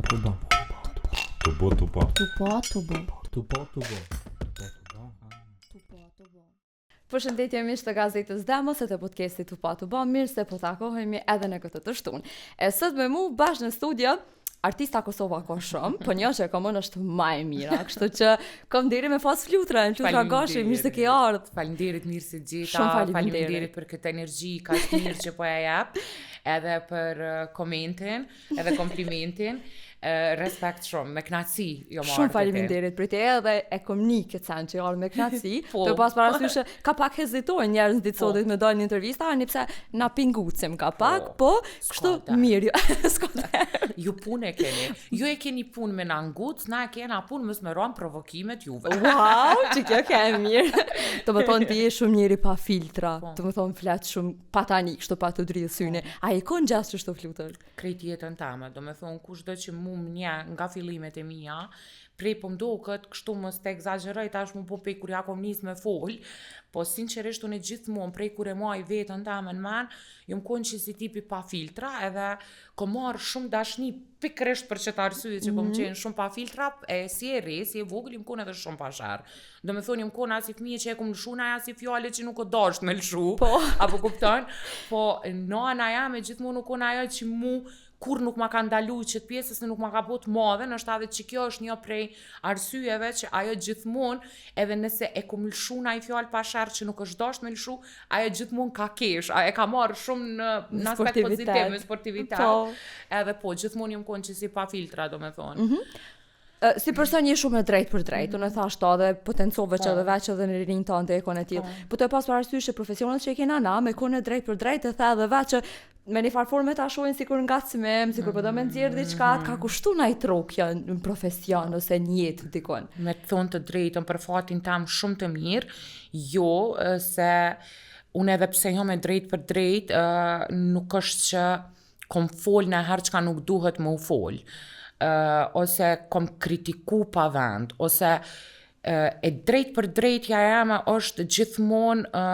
Tubo. Përshëndetje miq të gazetës Demos e të podcastit Tupa Tuba, mirë se po takohemi edhe në këtë të shtunë. E sot me mu bashkë në studio artista Kosova ka shumë, po një që e kam është më e mira, kështu që kam deri me pas flutra gashi, mirë se ke ardhur. Faleminderit mirë se gjeta. Shumë Faleminderit për këtë energji kaq mirë që po ja jap, edhe për komentin, edhe komplimentin. Respekt shumë, me knaci jo marrë. Shumë faleminderit për te edhe e kom një këtë sen që jarë me knaci, për pas parasysh ka pak hezitojnë njerëz ditë sotit me dalë një intervista, nipse na pingucim ka pak, po kështu mirë ju punë e keni. Ju e keni punë me na nguc, na e kena punë mos me ron provokimet juve. Wow, që kjo ke mirë. Do të thonë ti je shumë njeri pa filtra, do të thonë flet shumë patanik, kështu pa të dridhë syne. A i kon gjastë çështë flutër? Krejt jetën tame, do me thonë kushdo që një nga fillimet e mia, prej po mdoket kështu mos të egzagjeroj tash më po pej kur ja kom nis me fol, po sinqerisht unë gjithmonë prej kur e maj veten tame në men, jom kon që si tipi pa filtra, edhe kom marrë shumë dashni pikërisht për çet arsye që kom qenë shumë pa filtra, si e re, si e vogël jom kon edhe shumë pa sharr. Do me thonë jom kon as si fëmijë që e kom lshu na si fjalë që nuk o dash me lshu, apo kupton? Po nana jam gjithmonë u kon ajo që mu kur nuk ma ka ndalu që të pjesës në nuk ma ka bot madhe, nështë edhe që kjo është një prej arsyeve që ajo gjithmonë, edhe nëse e kom lshu na i fjallë pa sharë që nuk është dasht me lshu, ajo gjithmonë ka kesh, e ka marrë shumë në aspekt pozitiv, në sportivitet, edhe po, gjithmonë jëm konë që si pa filtra, do me thonë. Si person je shumë e drejtë për drejtë, unë e thashtë edhe potencove që edhe veç edhe në rinë të ante e kone tjilë. Po të pas parasysh e profesionet që e kena na, me kone drejtë për drejtë, e the edhe veç që me një farforme të ashojnë si kur nga cimem, si kur përdo me nëzirë diçka, ka kushtu na i trokja në profesion ose një jetë dikon. Me të thonë të drejtën për fatin tam shumë të mirë, jo se unë edhe pse jo me drejtë për drejtë, nuk është që kom fol në herë që ka nuk duhet më u fol. Ose kom kritiku pa vend, ose e drejt për drejtja jeme është gjithmonë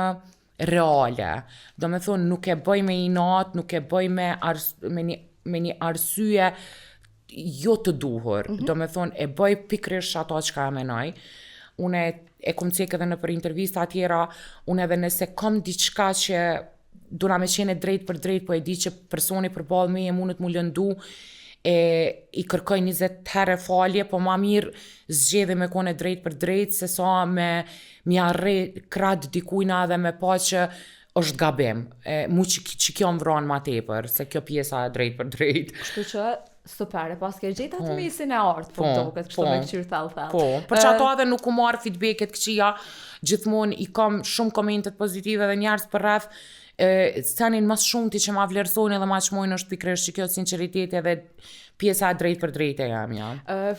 reale. Do me thonë, nuk e bëj me inat, nuk e bëj me një arsye jo të duhur. Do me thonë, e bëj pikrish ato që ka e menoj. Une e kom cek edhe në për intervista tjera, une edhe nëse kom diçka që duna me qene drejt për drejt, po e di që personi përballë me e mundet mu lëndu, i kërkoj 20 herë falje, po ma mirë zgjedhe me kone drejt për drejt, se sa mi arre krad dikujna dhe me pa që është gabim. Mu që kjo më vranë ma tepër, se kjo pjesa drejt për drejt. Kështu që super, e pas ke gjitha të mesin e artë, po doket, kështu me këqyrë thellë. Po, për që ato edhe nuk u marë feedbacket këqia, gjithmonë i kam shumë komentet pozitive dhe njerës për rreth, scenin mas shumë ti që ma vlerësoni dhe ma qmojnë është pikrish që kjo sinceriteti edhe pjesa drejt për drejt e jam, ja.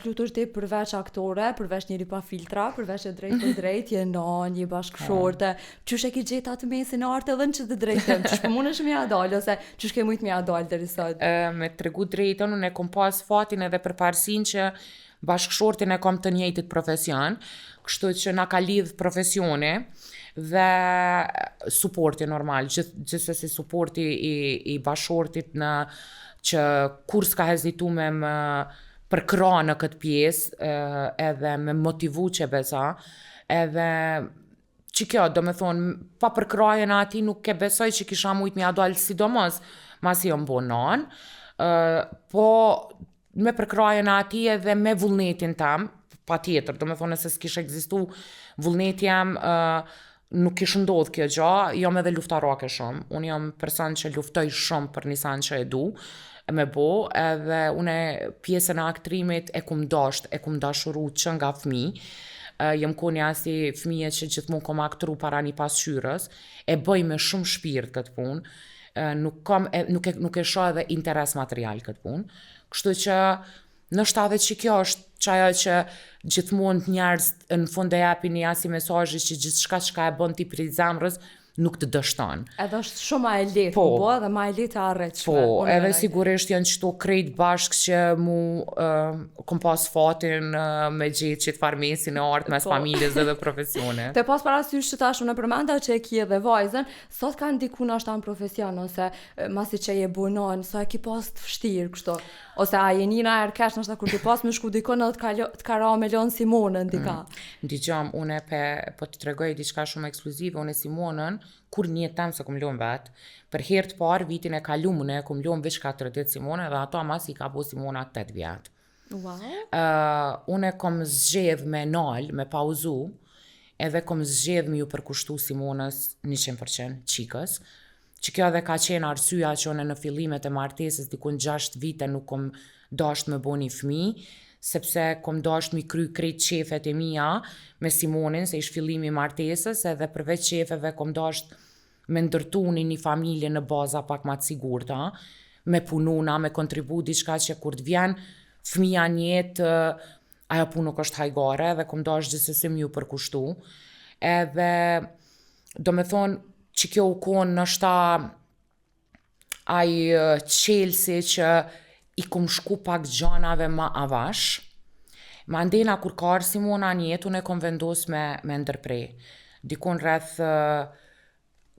Flutur ti përveç aktore, përveç njëri pa filtra, përveç e drejt për drejt, je një bashkëshorte, qysh e ki gjeta të mesin e artë edhe në që të drejtëm, qysh për mund është mja dalë, ose qysh ke mujt mja dalë të risot? Me të regu drejtën, unë e kom pas fatin edhe për parsin që bashkëshortin e kom të njëjtit profesion, kështu që na ka lidh profesioni, dhe suporti normal, gjithsesi suporti i bashortit në që kur s'ka hezitu me më përkra në këtë pjesë, edhe me motivu që besa, edhe që kjo, do me thonë, pa përkrajen ati nuk ke besoj që kisha mujt mja dalë sidomos, masi jo mbo non, po me përkrajen ati edhe me vullnetin tam, pa tjetër, do me thonë nëse s'kish egzistu vullneti jam, nuk ish ndodh kjo gja, jam edhe luftarake shumë. Unë jam person që luftoj shumë për një san që e du, me bo, edhe une pjesën e aktrimit e kum dashuru që nga fmi. Jam konja si fmije që gjithmonë kom aktru para një pasqyrës, e bëj me shumë shpirt këtë punë, nuk e shoh edhe interes material këtë punë. Kështu që nështë edhe që kjo është qajo që gjithmonë njerëz në fund e japin një asi mesazhi që gjithçka që ka e bën ti për i zemrës, nuk të dështon. Edhe është shumë ma e lehtë, dhe ma e lehtë e arritshme. Po, edhe sigurisht janë qëto krejt bashkë që mu kom pas fatin me gjetë që të farmesin e artë mes familjes dhe profesione. Te pas parasysh që tash unë përmenda që e kje dhe vajzën, sot ka ndikun ashtë ta në profesion, ose masi që je bunon, sa e ki pas të fështirë kështu, ose a jenina e rkesh nështë kur ti pas me shku dikon edhe të ka ra me lonë Simonën dika. Ndigjam, une po të tregoj diçka shumë ekskluzive, une Simonën, kur një tem se kom lon vetë, për herë të parë vitin e kalumune, kom lon veç 40 Simone dhe ato mas i ka po Simona 8 vjetë. Wow. Une kom zgjedh me nal, me pauzu, edhe kom zgjedh me ju përkushtu Simonës 100% qikës, që kjo edhe ka qenë arsyeja që une në fillimet e martesës dikun 6 vite nuk kom dasht me bo një fëmijë, sepse kom dasht mi kry krejt qefet e mija me Simonin, se ish fillimi martesës, edhe përveç qefeve kom dasht me ndërtu një familje në baza pak ma të sigurta, me pununa, me kontribu diçka që kur të vjen fëmija njetë, ajo punë nuk është hajgare, dhe kom dasht gjithsesi mi ju përkushtu. Edhe, do me thonë, që kjo u konë nështa aj qelsi që i kom shku pak gjanave ma avash. Ma ndena kur ka arë Simona njetë, unë e kom vendos me ndërprej. Dikon rreth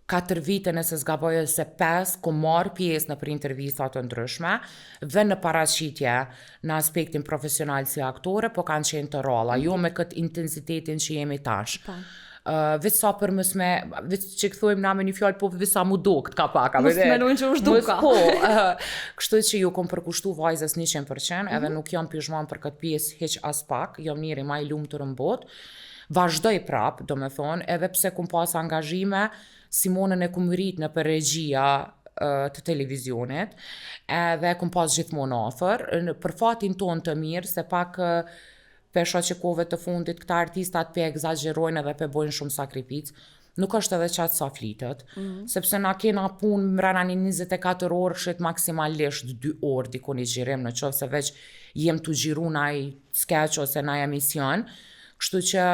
4 vite nëse zgaboj se 5, kom marrë pjesë në për intervistat të ndryshme dhe në paraqitje në aspektin profesional si aktore, po kanë qenë të ralla, jo me këtë intensitetin që jemi tash. Veç sa për mësme, veç që këthojmë na me një fjallë, po veç sa mu dokt ka paka. Mësë menojnë që është duka. Po, kështu që ju kom përkushtu vajzës 100%, edhe nuk jam pishman për këtë pjesë heq as pak, jam njeri ma i lumë të rëmbot. Vazhdoj prap, do me thonë, edhe pse kum pas angazhime, Simonën e kum rrit në për regjia të televizionit, edhe kum pas gjithmonë ofër, për fatin ton të mirë, se pak për shoqekove të fundit, këta artistat për egzagjerojnë edhe për bojnë shumë sakrificë, nuk është edhe qatë sa flitët, sepse na kena punë mrena një 24 orë, shët maksimalisht 2 orë diko një gjirim, në qovë se veç jem të gjiru na i sketch ose na i emision, kështu që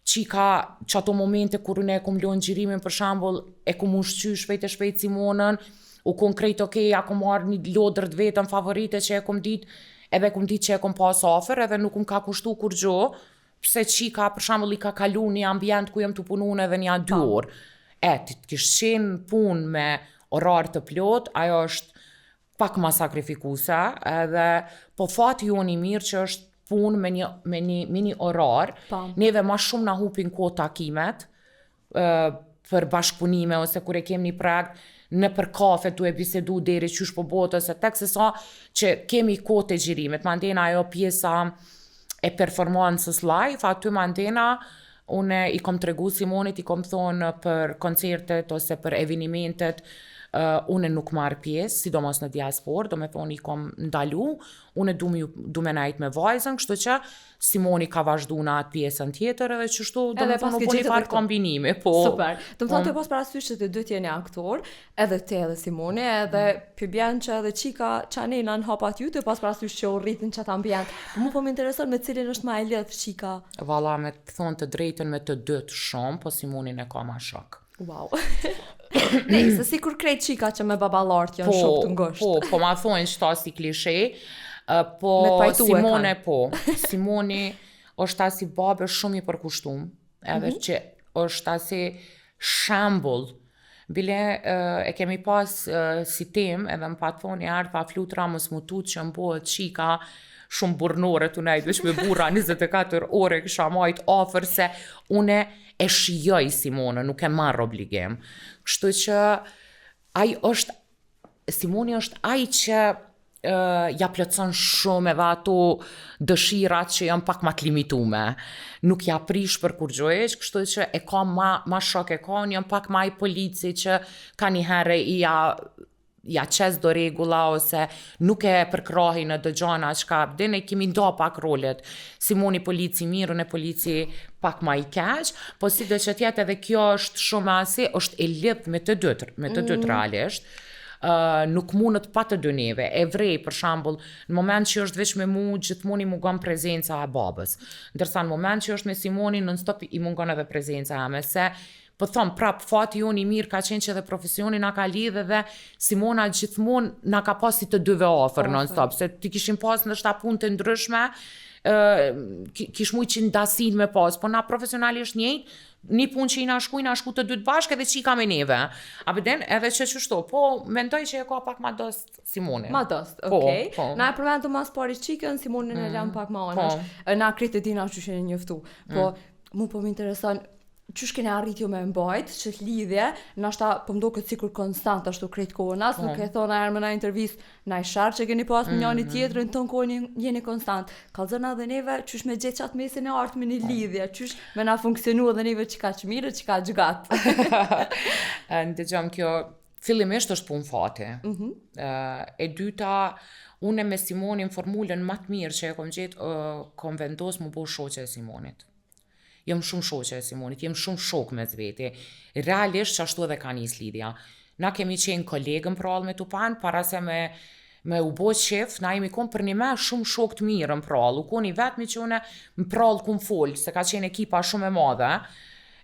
qika që ato momente kur unë e kom lonë gjirimin, për shambull, e kom ushqy shpejt e shpejt Simonën, u konkret okej, ja kom marrë një lodër të vetën favorite që e kom dit, edhe kom dit që e kom pas ofër, edhe nuk më ka kushtu kur gjo, pse qika, për shambull, i ka kalu një ambient ku jem të punun edhe një 2 orë. Ti kishtë qenë pun me orar të plot, ajo është pak ma sakrifikusa, edhe po fati ju një mirë që është punë me një orar, neve ma shumë na hupin kohë takimet, për bashkëpunime, ose kur e kem një prakt, në për kafe tu e bisedu deri qysh po botë, ose tek se sa që kemi kohë të gjirimet, mandena ajo pjesa e performancës live, aty mandena une i kom tregu Simonit, i kom thonë për koncertet ose për evenimentet, une nuk marrë pjesë, sidomos në diaspor, do me thonë i kom ndalu, une du me najt me vajzën, kështu që Simoni ka vazhdu në atë pjesën tjetër, edhe qështu do me thonë u po një farë kombinimi. Super, do me thonë të pas parasysh që të dy t'jeni aktor, edhe te edhe Simoni, edhe përbjen që edhe qika qanena në hapat ju, të pas parasysh që u rritin që atë ambient, po mu po më intereson me cilin është ma e lidh qika. Vala, me të thonë të drejten me të dytë shumë, po Simonin e ka ma shok. Wow. Se si kur krejt qika që me babalart janë shok të ngosht. Po ma thonë që ta si klishe, po Simone Simoni është ta si babë shumë i përkushtum, edhe që është ta si shambull. Bile e kemi pas si tem, edhe më patë thonë i ardhë pa flutra mës mutut që më bëhet qika shumë burnore të nejtë, veç me burra 24 ore kësha majt ofër se une e shijoj Simone, nuk e marrë obligim. Kështu që Simoni është aj që ja plotson shumë edhe ato dëshirat që janë pak ma të limitume. Nuk ja prish për kur gjojsh, kështu që e ka ma shok e ka, janë pak ma i polici që ka një herë ja qes do regula ose nuk e përkrahi në dëgjana që ka abdin, e kemi nda pak rolet. Simoni polici mirë, unë e polici pak ma i keq, po si dhe që tjetë edhe kjo është shumë asi, është e lidh me të dytë realisht. Nuk mundët pa të dy neve. E vrej, për shambull, në moment që është veç me mu, gjithmoni mungon prezenca e babës. Ndërsa në moment që është me Simoni, non stop i mungon edhe prezenca ame, se Po thom, prap, fati jonë I mirë ka qenë që dhe profesioni na ka lidhe dhe Simona gjithmonë na ka pas si të dyve ofër non-stop, se ti kishim pas ndoshta punë të ndryshme, kish mujt që ndasin me pas, po na profesionalisht njëjtë, një punë që I na shku të dytë bashkë edhe qika me neve. A pëden, edhe që qështu, po mendoj që e ka pak ma dost Simone. Ma dost, okej. Po. Na e përmendu mas pari qikën, Simone në lem pak ma anash. Na kretë dina që shenë njëftu. Po, mu po më intereson, qysh kene arrit jo me mbajt, që t'lidhje, nashta po mdo këtë sikur konstant ashtu krejt kohën, as nuk e thona herë më na intervist, na I sharë që keni pas me njani tjetër, në tonë kohën jeni konstant. Kalzona dhe neve, qysh me gjetë qatë mesin e artë me një lidhje, qysh me na funksionu dhe neve që ka që mirë, që ka gjgatë. Ndëgjom, kjo fillimisht është punë fati. E dyta, une me Simonin formulën më të mirë që e kom gjetë, kom vendos mu bo shoqe e Simonit. Jam shumë shoqe e Simonit, jem shumë shok me zveti. Realisht që ashtu edhe ka njës lidhja. Na kemi qenë kolegën prallë me Tupan, para se me u bo qef, na jemi kon për një me shumë shok të mirë në prallë. U kon I vetmi që une më prallë kun folë, se ka qenë ekipa shumë e madhe.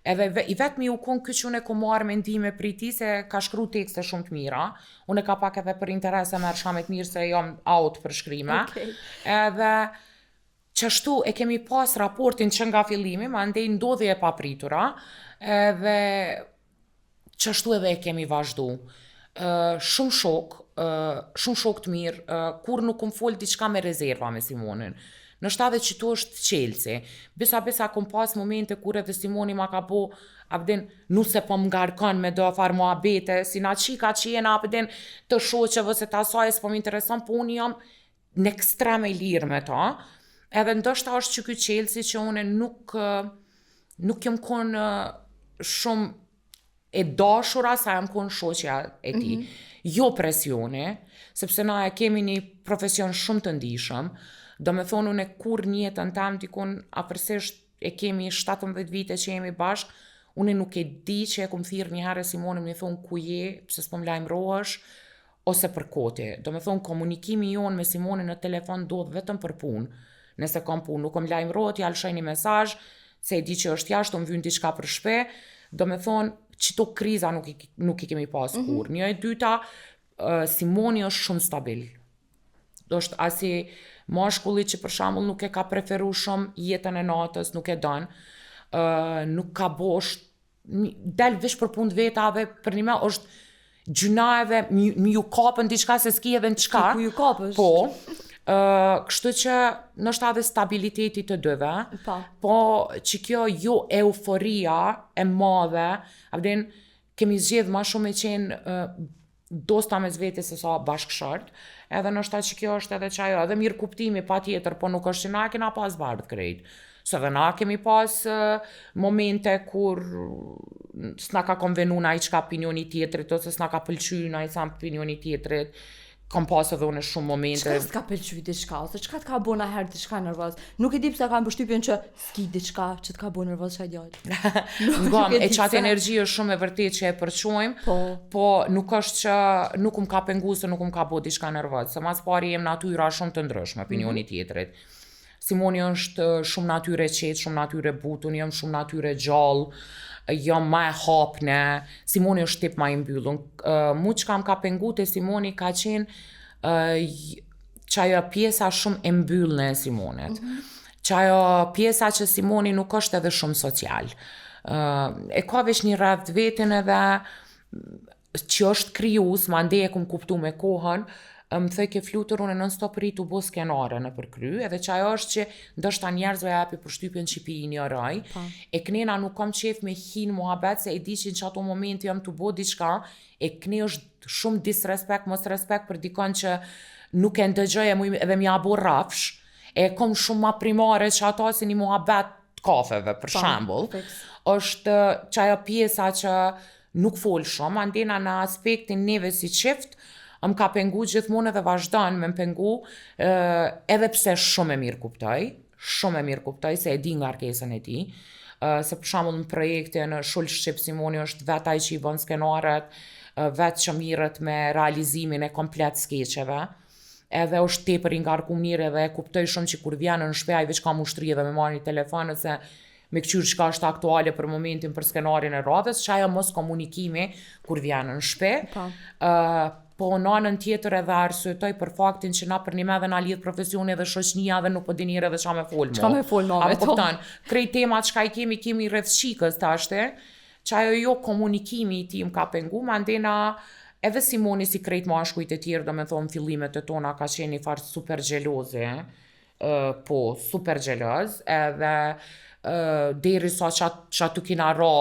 Edhe I vetmi u kon këtë që une ku marrë mendime për ti, se ka shkru tekste shumë të mira. Une ka pak edhe për interese me arshamet mirë, se jam out për shkrime. Okay. Edhe qashtu e kemi pas raportin që nga fillimi, ma ndej ndodhi e papritura, edhe qashtu edhe e kemi vazhdu. Shumë shok të mirë, kur nuk kom folë diçka me rezerva me Simonin. Në shtadhe që tu është qelsi. Bisa kom pas momente kur edhe Simoni ma ka po, apëdin, nuse po m'ngarkon me do afar muhabete, si na qika që jena apëdin të shoqeve se ta saj, s'po m'intereson, po unë jam në ekstrem e lirë me ta. Edhe ndoshta është që ky qelsi që une nuk jam kon shumë e dashura sa jam kon shoqja e ti. Jo presioni, sepse na e kemi një profesion shumë të ndishëm, do me thonë une kur njetën tam dikun apërsisht e kemi 17 vite që jemi bashk, une nuk e di që e kom thirrë një herë Simonin me thonë ku je, pse s'po m'lajmërohesh, ose për koti. Do me thonë komunikimi jonë me Simonin në telefon do vetëm për punë. Nëse kam punë, nuk kom lajmërohet, ja lëshoj një mesazh, se e di që është jashtë, më vjen diçka për shpe, do me thonë, qito kriza nuk I kemi pas kur. Një e dyta, Simoni është shumë stabil. është asi mashkulli që për shembull nuk e ka preferu shumë jetën e natës, nuk e don, nuk ka bosh, del vesh për punë veta dhe për një me është gjynave, mi ju kapën diçka se s'ki edhe në qka. Ku ju kapësh? Po. Kështu që nështë edhe stabiliteti të dyve, po që kjo jo euforia e madhe, abdin kemi zgjedh ma shumë e qenë dosta me zveti se sa bashkëshart, edhe nështë që kjo është edhe qajo, edhe mirë kuptimi pa tjetër, po nuk është që na kena pas bardh krejt. Se dhe na kemi pas momente kur s'na ka konvenu na I qka opinioni tjetrit, ose s'na ka pëlqy na I sa opinioni tjetrit, kam pas edhe unë shumë momente. Çka s'ka pëlqy diçka, ose çka t'ka bo na herë diçka nervoz? Nuk e di pse kam përshtypjen që s'ki diçka që t'ka bo nervoz çaj djalë. Ngam, e qatë energji është shumë e vërtet që e përqojmë, po nuk është që nuk ka pengu se nuk ka bo diçka nervoz. Se mas pari jem natyra shumë të ndryshme, opinioni tjetrit. Simoni është shumë natyre qetë, shumë natyre butun, jam shumë natyre gjallë, jam ma e hapne, Simoni është tip ma I mbyllun. Mu që kam ka pengu të Simoni ka qenë qajo pjesa shumë e mbyllne e Simonit. Qajo pjesa që Simoni nuk është edhe shumë social. E ka vesh një rreth vetin edhe që është kryus, ma ndej e kum kuptu me kohën, më thëj ke flutur unë non-stop rritu bo skenare në përkry, edhe qajo është që ndoshta njerëzve japi përshtypjen që pi I një raj, e knena nuk kam qef me hin muhabet, se e di që në që ato momenti jam të bo diçka, e kne është shumë disrespekt, mos respekt për dikon që nuk e ndëgjoj edhe m'ja bo rafsh, e kom shumë ma primare që ato si një muhabet kafeve, për shembull, është qajo pjesa që nuk fol shumë, andena në aspektin neve si qift, më ka pengu gjithmonë edhe vazhdan me më pengu, edhe pse shumë e mirë kuptoj, se e di nga arkesën e ti, se për shembull në projekte në Shull Shqip Simoni është vetaj që I bën skenaret, vetë që mirët me realizimin e komplet skeqeve, edhe është tepër I ngarkum mirë edhe e kuptoj shumë që kur vjen në shpej ai veç ka mushtri edhe me marrë një telefon, se me këqyrë çka është aktuale për momentin për skenarin e radhës, që ajo mos komunikimi kur vjen në shtëpi. Po në anën tjetër edhe arsyetoj për faktin që na për një me dhe na lidh profesioni dhe shoqënia dhe nuk po dini edhe çka me fol më. Çka me fol më me to. Krejt temat çka i kemi rreth shikës tashte, që ajo jo komunikimi i tim ka pengu, mandena edhe Simoni si krejt mashkujt e tjerë, do me thonë fillimet e tona ka qenë një farë super gjeloze, po super gjeloz, edhe deri sa që tu kina ra.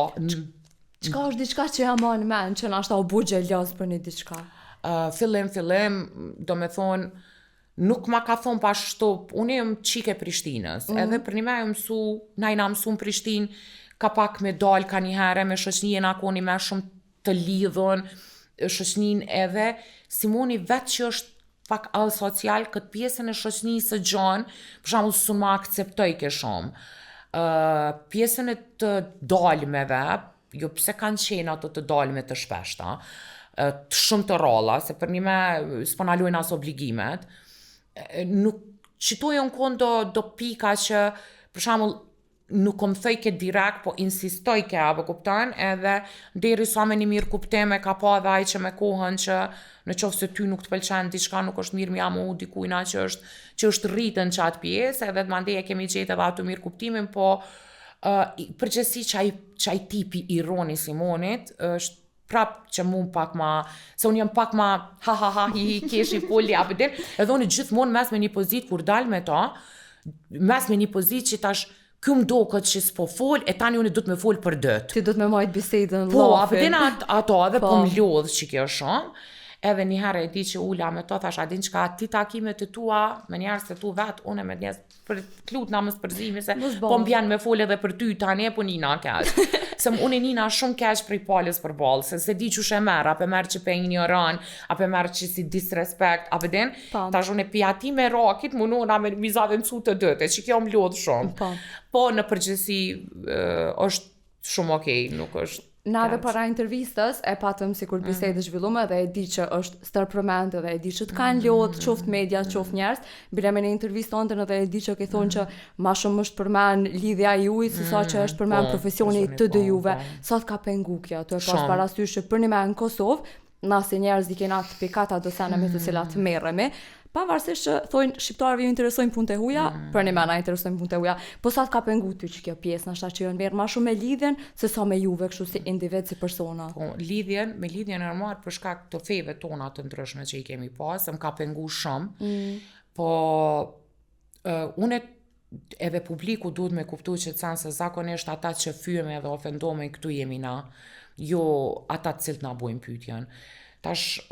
Çka është diçka që ja ma në men, që na ashta u bu gjeloz për një diçka? Fillim, do me thonë, nuk ma ka thonë pashtu, unë jam qike Prishtinës, edhe për një me na i na mësu në Prishtinë, ka pak me dalë ka një herë, me shoqënijën akoni me shumë të lidhën, shoqënin edhe, Simoni vetë që është pak all social, këtë pjesën e shoqënisë së gjanë, për shembull s'u ma akceptoj ke shumë. Pjesën e të dalmeve, jo pse kanë qenë ato të dalme të shpeshta, të shumë të ralla, se për një me s'po na luajnë as obligimet, nuk qitojnë kënë do pika që, për shembull, nuk më thëj ke direkt, po insistoj ke apo kupton, edhe deri sa me një mirë kuptime ka pa dhe aj që me kohën që në qoftë se ty nuk të pëlqen diçka nuk është mirë mja mu dikujna që është rritën që atë pjesë, edhe të mandeje kemi gjetë edhe atë mirë kuptimin, po përgjësi që aj tipi ironi Simonit është prap që mund pak ma, se unë jam pak ma hi keshi folli apëtin, edhe unë gjithmonë mes me një pozit kur dal me ta, mes me një pozit që tash këm do këtë që s'po fol, e tani unë du të me fol për dëtë. Ti du të me majtë bisedën, po, apëtin ato edhe po më lodhë që kjo shumë, edhe një herë e di që ula me to, thash adin qka ti takimet të tua, me njerës të tu vetë, unë me njerës për klut na më spërzimi, se po më vjen me fol edhe për ty, tani e po nina kesh. Se unë e nina shumë kesh prej palës për balë, se di që shë merë, ape merë që pe ignoran, ape merë që si disrespekt, ape din, tash unë e pia ti me rakit, munona me mizave në cu të dëte, që kjo më lodhë shumë. Po në përgjësi është shumë okej, nuk është. Na dhe para intervistës e patëm si kur bisedë zhvillume dhe e di që është stërpërmendë dhe e di që të kanë lodhë, qoftë media, qoftë njerës. Bile me në intervistë tonë dhe e di që ke thonë që ma shumë është përmen lidhja juj, si sa që është përmen profesioni të dë juve. Sa të ka pengu kja, të e pas parasysh që për një me në Kosovë, na si njerës di kena të pikata dosene me të cilat merremi, pavarësisht që thonë shqiptarëve ju interesojnë punë e huja, për një na interesojnë punë e huja, po sa të ka pengu ty që kjo pjesë, nashta që janë merr ma shumë me lidhjen se sa me juve kështu si individ, si persona. Po, me lidhjen e marrë për shkak të feve tona të ndryshme që i kemi pas, më ka pengu shumë, po unë edhe publiku duhet me kuptu që të se zakonisht ata që fyeme dhe ofendome këtu jemi na, jo ata të cilët na bojnë pyetjen. Tash,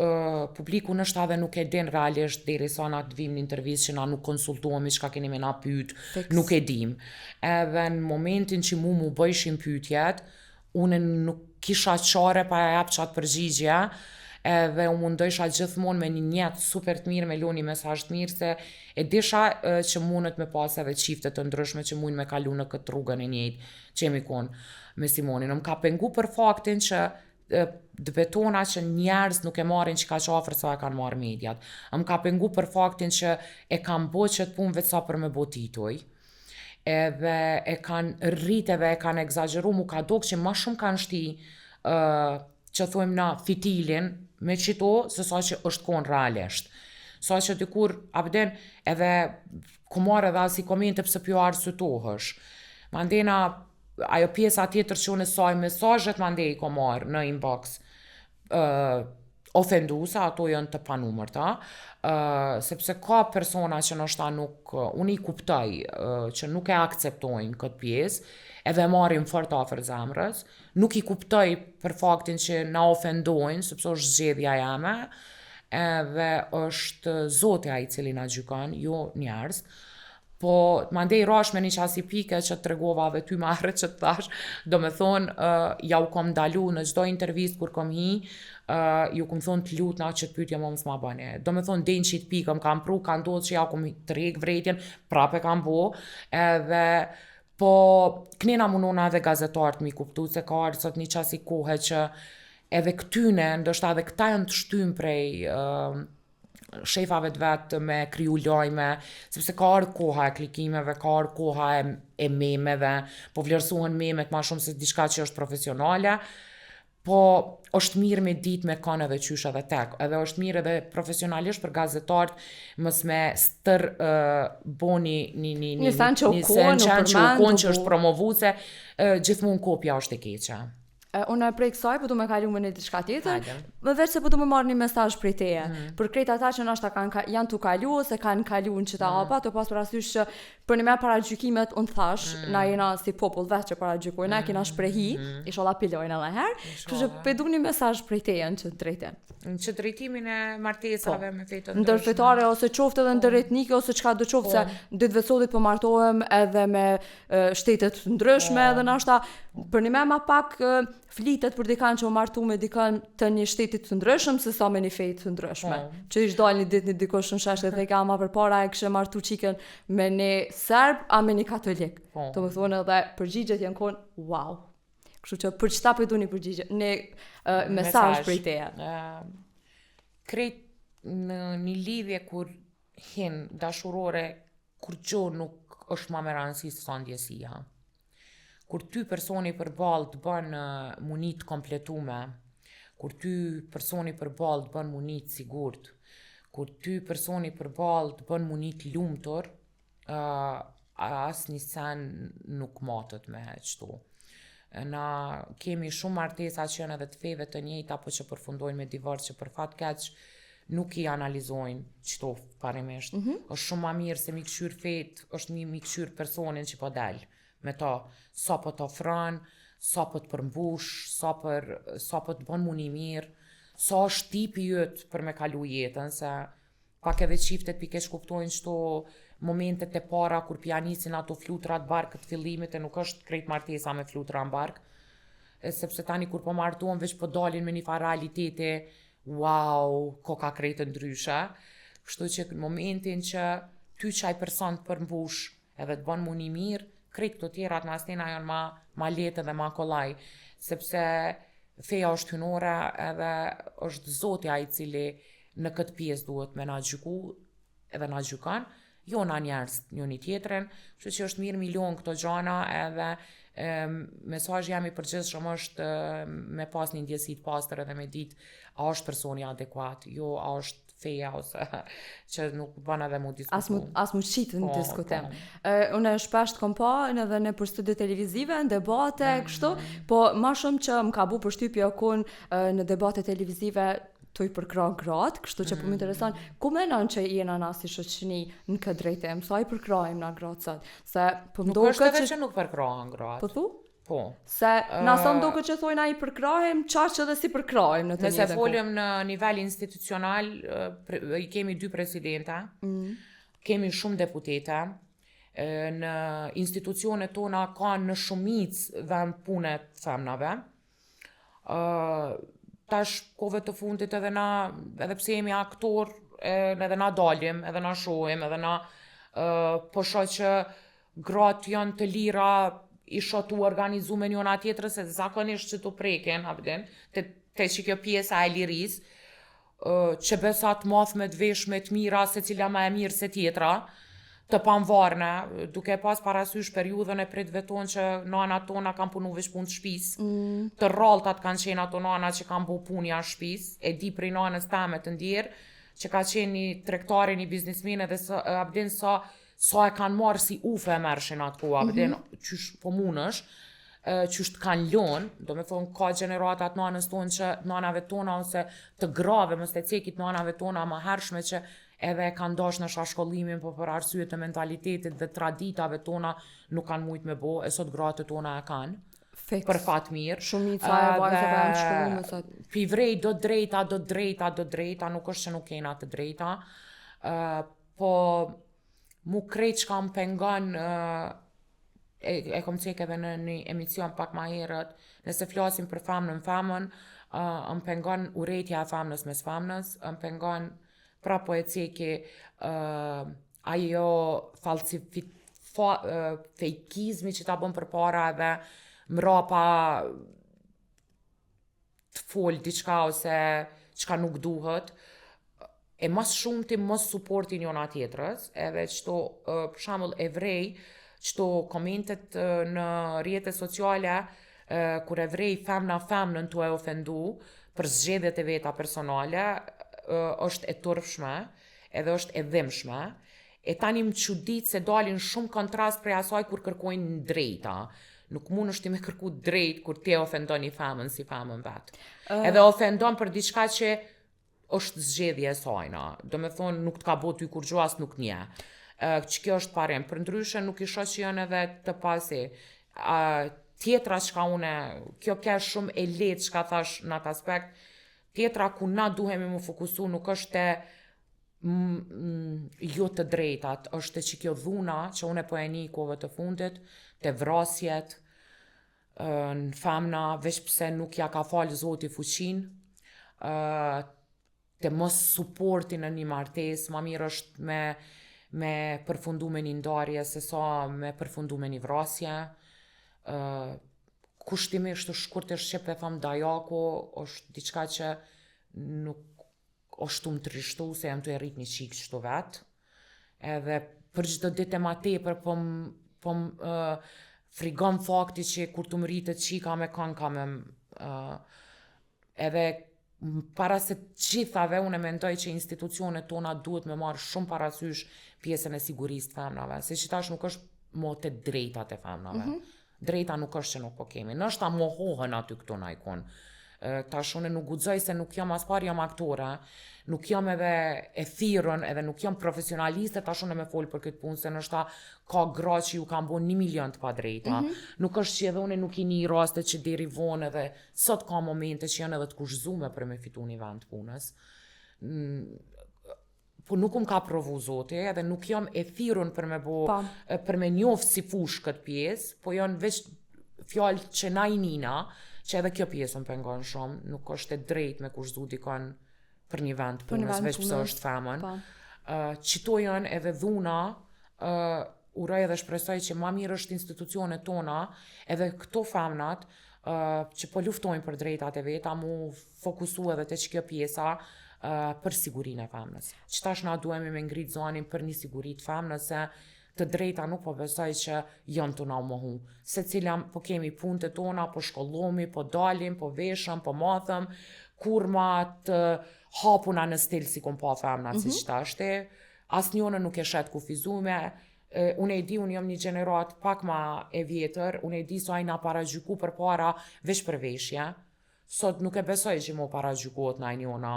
publiku nështë edhe nuk e din realisht deri sa na të vim në intervistë që na nuk konsultuemi çka keni me na pyet, nuk e dim. Edhe në momentin që mu bëjshin pyetjet, unë nuk kisha qare pa jap qatë përgjigje, edhe u mundojsha gjithmonë me një njetë super të mirë, me loni mesazh të mirë, se e disha që mundet me pas edhe çifte të ndryshme që mund me kalu në këtë rrugën e njëjtë që jemi konë me Simonin. Më ka pengu për faktin që dëbetona që njerëz nuk e marrin që ka qafër sa e kanë marrë mediat. Më ka pengu për faktin që e kanë bo qëtë punë vetë sa për me botitoj, edhe e kanë rriteve, e kanë egzageru, mu ka dok që ma shumë kanë shti që thujmë na fitilin me qito, se sa që është konë realisht. Sa që dikur, abden, edhe ku marrë edhe asi komente pëse pjo arsëtohësh. Mandena, ajo pjesa tjetër që unë saj mesazhet mandej i ko marrë në inbox ofenduese, ato janë të panumërta, sepse ka persona që nështë nuk, unë i kuptoj që nuk e akceptojnë këtë pjesë, edhe marrin fort afër zemrës, nuk i kuptoj për faktin që na ofendojnë, sepse është zgjedhja jame, edhe është Zoti ai i cili na gjykon, jo njerëz. Po, mandej rash me një qasi pike që të tregova dhe ty ma herët që të thash, do me thonë, ja u kom dalu në çdo intervist kur kom hi, ju kom thonë të lutna që të pyetje më s'ma bëne. Do me thonë, denjë që të pikë, më kam pru, ka ndodhë që ja kom të reg vretjen, prape kam bo, edhe, po, knena munona edhe gazetarët mi kuptu, se ka arë sot një qasi kohë që edhe këtyne, ndoshta edhe këta janë të shtym prej shefave të vetë me kriju lojme, sepse ka ardhur koha e klikimeve, ka ardhur koha e memeve, po vlerësohen memet ma shumë se diçka që është profesionale, po është mirë me ditë me kanë edhe qysh edhe tek, edhe është mirë edhe profesionalisht për gazetarët mos me stër boni një sen që u konë që është promovuese, gjithmonë kopja është e keqe. Unë prej kësaj po du me kalu me një diçka tjetër, më veç se po du me marrë një mesazh prej teje. Për krejt ata që nashta janë tu kalu ose kanë kalu në qita hapa, të pas parasysh që për një me paragjykimet unë thash, na jena si popull veç që paragjykojnë, na kena shprehi, inshallah pilojnë edhe herë, kështu që pe du një mesazh prej teje në që drejtim. Në që drejtimin e martesave me fetë ndryshme. Ndërfetare ose qoftë edhe ndërretnike ose çka do qoftë se ditëve sotit po martohem edhe me shtetet ndryshme edhe nashta për një me ma pak flitet për dikan që u martu me dikan të një shtetit të ndryshëm se sa me një fejt të ndryshme. Që ish dal një dit një dikosh në sheshtë dhe ka ma për para e kështë martu qiken me një serb a me një katolik. Të më thonë edhe përgjigjet janë konë wow. Kështu që për qëta për du një përgjigjet, një mesazh për i teja. Krejt në një lidhje kur hin dashurore, kur gjo nuk është ma me rëndësi së sa ndjesia. Kur ty personi përballë të bën munit kompletume, kur ty personi përballë të bën munit sigurt, kur ty personi përballë të bën munit lumtur, asnjë sen nuk matët me qëtu. Na kemi shumë martesa që janë edhe të feve të njëjta, apo që përfundojnë me divorc që për fat keq nuk i analizojnë qëto parimisht. Është shumë ma mirë se mi këshyr fet, është mi këshyr personin që po del. Me ta, sa po të ofran, sa po të përmbush, sa po të bën muni mirë, sa është tipi jëtë për me kalu jetën, se pak edhe qiftet pikesh kuptojnë qëto momentet e para kur pianisin ato flutrat barkët fillimit, e nuk është krejt martesa me flutra në bark, sepse tani kur po martuan veç po dalin me një fa realitete, wow, ko ka krejt ndryshe, kështu që në momentin që ty qaj person të përmbush edhe të bën muni mirë, krejt këto tjerat në astena janë ma letë dhe ma kolaj, sepse feja është hynore edhe është Zotja i cili në këtë pjesë duhet me na gjyku edhe na gjykan, jo na njerëz njëri tjetrin, kështu që është mirë milion këto gjana edhe mesazhi jam i përgjithshëm është me pas një ndjesi të pastër edhe me ditë a është personi adekuat, jo a është feja ose që nuk bën edhe mu diskutu. As mu qitë në diskutim. Unë shpesht kom pa edhe në për studio televizive, në debate, kështu, po ma shumë që më ka bu për shtypja kun në debate televizive të i përkra gratë, kështu që po më intereson, ku menon që jena na si shoqëni në këtë drejtim, sa i përkrajmë na gratë sot? Se po nuk është edhe që nuk përkrahen gratë. Po thu? Po. Se na sa mduket që thojna i përkrajmë, qaq edhe si përkrajmë në të njëjtën kohë. Nëse folim në nivel institucional, i kemi 2 presidenta, kemi shumë deputete, në institucionet tona ka në shumicë vend pune të femnave. Tash kove të fundit edhe na, edhe pse jemi aktor, edhe na dalim, edhe na shohim, edhe na po shoh që gratë janë të lira i shotu organizu me njona tjetër, se zakonisht që të preken, te që kjo pjesa e liris, që besat math me të veshme të mira, se cila ma e mirë se tjetra, të panvarne, duke pas parasysh periudhën e pritëve tonë që nana tona kanë punu veç punë të shpis, të rraltat kanë qenë ato nana që kanë bu punja shpis, e di prej nanës tame të ndjerë, që ka qenë një tregtare, një biznismene dhe abdin sa e kanë marrë si ufe e mërshin atë ku, abdin qysh po munësh, qysh të kanë lonë, do me thonë ka generatat nanës tonë që nanave tona ose të grave, mës të cekit nanave tona ma hershme që edhe e kanë dash në shashkollimin, po për arsye të mentalitetit dhe traditave tona nuk kanë mujt me bo, e sot gratë tona e kanë. Fix. Për fat mirë. Shumica e vajzave janë shkolluar sot. Pi vrej do drejta, nuk është që nuk kena të drejta. Po mu krejt që kam pengon, e kom cek edhe në një emicion pak ma herët, nëse flasim për femnën, më pengon urejtja e femnës mes femnës, më pengon pra po e ceki ajo fejkizmi që ta bën për para edhe mrapa të fol diçka ose çka nuk duhet. e mas shumë ti mos supporti njona tjetrës, edhe qëto, për shembull evrej, qëto komentet në rrjetet sociale, kur evrej femnën tu e ofendu për zgjedhjet e veta personale, është e turpshme, edhe është e dhimbshme, e tani më çudit se dalin shumë kontrast prej asaj kur kërkojnë drejta. Nuk mund është ti me kërku drejt kur ti ofendon një femën si femën vetë. Edhe ofendon për diçka që është zgjedhje e sajna. Do me thonë, nuk të ka bo ty kur gjuas nuk nje. Që kjo është parim. Për ndryshe nuk isha që janë edhe të pasi. Tjetra që ka une, kjo ke shumë e letë që ka thash në atë aspekt, tjetra ku na duhemi mu fokusu nuk është te jo të drejtat, është që kjo dhuna që une po e një kove të fundit, të vrasjet, në femna, veç pse nuk ja ka falë Zoti fuqin, të mos supporti në një martes, ma mirë është me përfundu me një ndarje, se sa me përfundu me një vrasje. Kushtimisht të shkurt e shqip e thamë dajako, është diçka që nuk është të trishtu, se jam të e rrit një qikë qështu vetë. Edhe për çdo ditë e ma tepër, po frigon fakti që kur të më rritet qika me kanë edhe para se gjithave, unë mendoj që institucionet tona duhet me marrë shumë parasysh pjesën e sigurisë të femnave, se që tash nuk është mo të drejtat e femnave. Drejta nuk është që nuk po kemi. Nështë ta mohohen aty këto na ikon. Tash unë nuk guxoj se nuk jam as par jam aktore, nuk jam edhe e thirrën, edhe nuk jam profesionaliste, tash unë me fol për këtë punë, se nështë ka gra që ju kanë bën 1.000.000 të pa drejta. Nuk është që edhe unë nuk i një raste që deri vonë edhe sot ka momente që janë edhe të kushzume për me fitu një vend punës. Po nuk ka provu Zoti, edhe nuk jam e thirrën për me njoftë si fush këtë pjesë, po janë veç fjalë që na i nina, që edhe kjo pjesë më pengon shumë, nuk është e drejt me kushzu dikon për një vend punës, veç pëse është femën. Qito janë edhe dhuna, uroj edhe shpresoj që ma mirë është institucionet tona, edhe këto femnat, që po luftojnë për drejtat e veta, mu fokusu edhe të që kjo pjesa, për sigurinë e femnës. Që tash na duhemi me ngrit zonin për një sigurit femnës, se të drejta nuk po besoj që janë të na mohu. Se cila po kemi punët e tona, po shkollomi, po dalim, po veshëm, po mathëm, kur ma të hapuna në stil si kom pa femnat, si qëta është. As njone nuk e shet kufizume. Unë e di, unë jam një gjenerat pak ma e vjetër, unë e di so ajna paragjyku për para veç për veshje. Sot nuk e besoj që mo paragjykot na njona,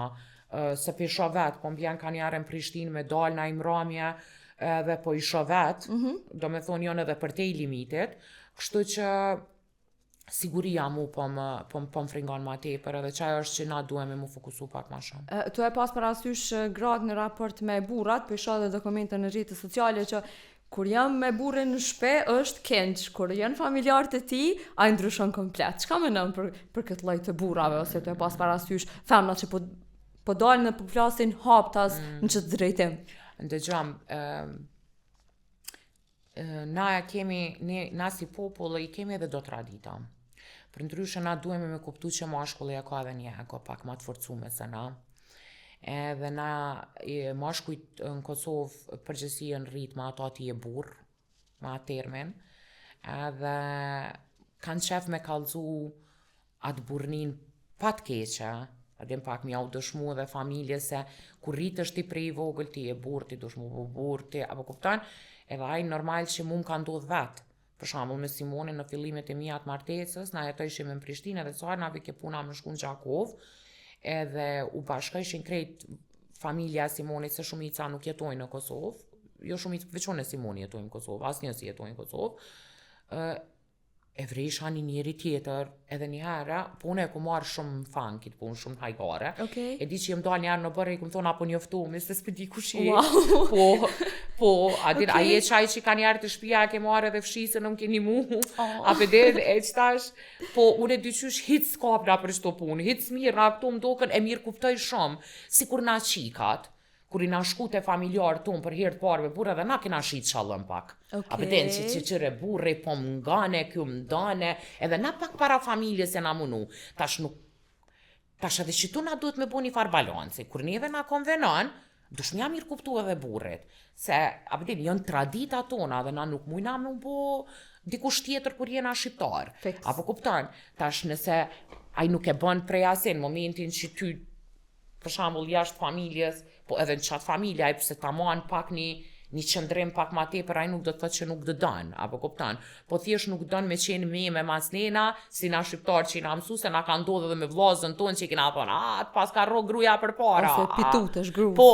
se për isha vetë, po mbjen ka njerë në Prishtinë me dal na imramje, edhe po isha vetë, do me thonë janë edhe për te i limitit, kështu që siguria mu po më fringon ma tepër, edhe qaj është që na duhemi mu fokusu pak ma shumë. Tu e pas parasysh gratë në raport me burrat, po isha dhe dokumente në rrjetet sociale që kur jam me burrin në shtëpi është këndsh, kur janë familjarët e tij, ai ndryshon komplet. Çka mendon për këtë lloj të burrave, ose tu e pas parasysh femnat që po dalin dhe po flasin haptas në çdo drejtim? Ndëgjam, na si popull i kemi edhe do tradita. Për ndryshe na duhemi me kuptu që mashkulli ka edhe një ego pak ma të forcume se na. Edhe na mashkujt në Kosovë përgjësi në rrit ma ato ati e burr, ma termin, edhe kanë qef me kallzu atë burnin pat keqe, adem pak mja u dëshmu dhe familje se kur rritësh ti prej i vogël ti e burr, ti dëshmu burr, ti apo kupton, edhe ai normal që mu më ka ndodh vetë. Për shembull me Simonin në fillimet e mia të martesës, na jetojshim në Prishtinë edhe sa na vike puna më shku në Gjakov, edhe u bashkojshin krejt familja e Simonit, se shumica nuk jetojnë në Kosovë, jo shumica veç unë e Simoni jetojnë në Kosovë, asnjë si jetojnë në Kosovë. E vresha një njeri tjetër, edhe një herë, po unë e ku marrë shumë fan këtë punë, shumë hajgare. E di që jem dal një herë në bërë, i këmë thonë apo njoftumi, se s'pe di kush je. Po, a je qaj që ka njerë të shpia, ke marrë edhe fshisë, në më keni mu, a pëdel, e qëtash. Po, unë e dyqysh hit s'kapna për qëto punë, hit s'mirë, na këto më doken, e mirë kuptoj shumë, si kur na qikat. Kur i na shku te familjarë tonë për herë të parë me burra dhe na kena shit shallën pak. A pëten që qëre burre po më ngane, kjo më dane, edhe na pak para familje se na munu. Tash edhe që tu na duhet me bu një farë balanci. Kur njeve na konvenon, dush m'ja mirë kuptu edhe burrit, se janë tradita tona dhe na nuk mujna me u bo dikush tjetër kur jena shqiptar. Apo kupton, tash nëse ai nuk e bën prej asin, momentin që ty, për shembull jashtë familjes, po edhe në qatë familja, ai pse ta man pak një qëndrim pak ma tepër, ai nuk do të thotë që nuk do don, apo kupton. Po thjesht nuk don me qenë me masnena, si na shqiptar që i na mësu se na ka ndodhur edhe me vllazën ton që i kena thonë, pas ka rro gruaja përpara. Ose pitutesh gruz. Po,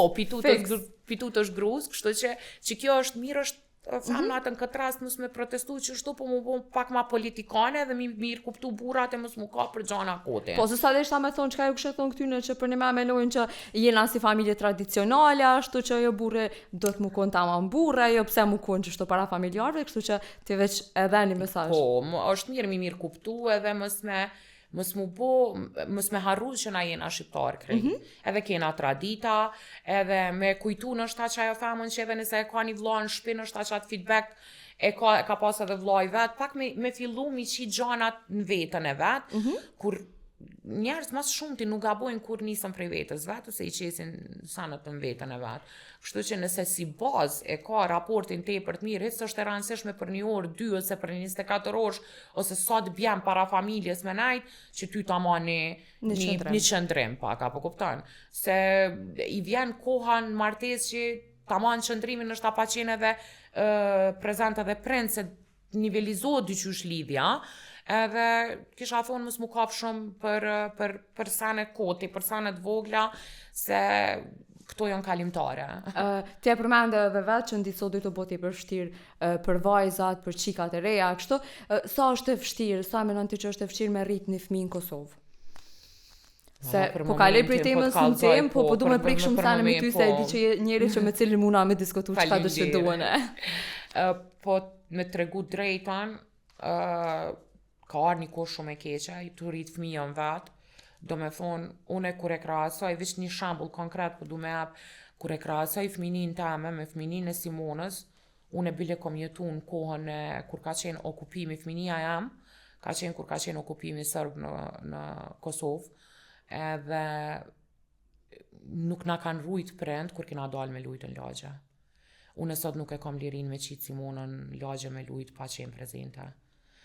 pitutesh gruz, kështu që kjo është mirë, është femna në këtë rast mos me protestu që shtu po mu bo pak ma politikane dhe mirë kuptu burrat e mos mu ka për gjana kote. Po, se sa dhe ishta me thonë që ka ju kështë thonë këtyne që për një me menojnë që jena si familje tradicionale, ashtu që jo burre do të mu konë tamam burre, jo pse mu konë që shtu para familjarve, kështu që ti veç edhe një mesazh. Po, është mirë kuptu edhe mos me harru që na jena shqiptar krejt. Edhe kena tradita, edhe me kujtu në shta që ajo femën që edhe nëse e ka një vlla në shtëpi, në shta që atë feedback ka pas edhe vllai vet, pak me fillu mi qit gjanat në vetën e vet, kur njerëz mas shumti nuk gabojnë kur nisën prej vetës vet, ose i qesin sanët në vetën e vet. Kështu që nëse si bazë e ka raportin tepër të mirë, hiç është e rëndësishme për një orë, 2 ose për 24 orë, ose sa të bjem para familjes me najt, që ty ta mani një qëndrim pak, apo kupton? Se i vjen koha në martesë që ta manë qëndrimin është ta pa qenë edhe prezent edhe prind, se nivelizohet dyqysh lidhja, edhe kisha thonë mos mu kap shumë për sanet koti, për sanet vogla, se këto janë kalimtare. Ti e përmende edhe vetë që ndi sot do të bëti për vështirë për vajzat, për qikat e reja, kështu, sa është e vështirë, sa menon ti që është e vështirë me rrit një fëmijë në Kosovë? Se po kaloj për temës në temë, po du me prik shumë sane me ty, se e di që njeri që me cilin muna me diskutu që ka dëshë duhen. Po me tregu drejtan, ka arë një kohë shumë e keqe, i të rritë fëmijën vetë, do me thonë, une kur e krahasoj, veç një shambull konkret, po du me apë, kur e krahasoj fëminin teme me fëminin e Simonës, une bile kom jetu në kohën e kur ka qenë okupimi fëminia jam, ka qenë kur ka qenë okupimi sërb në Kosovë, edhe nuk na kanë rujt prind kur kena dalë me lujt në lagje. Une sot nuk e kom lirin me qitë Simonën në lagje me lujt pa qenë prezente.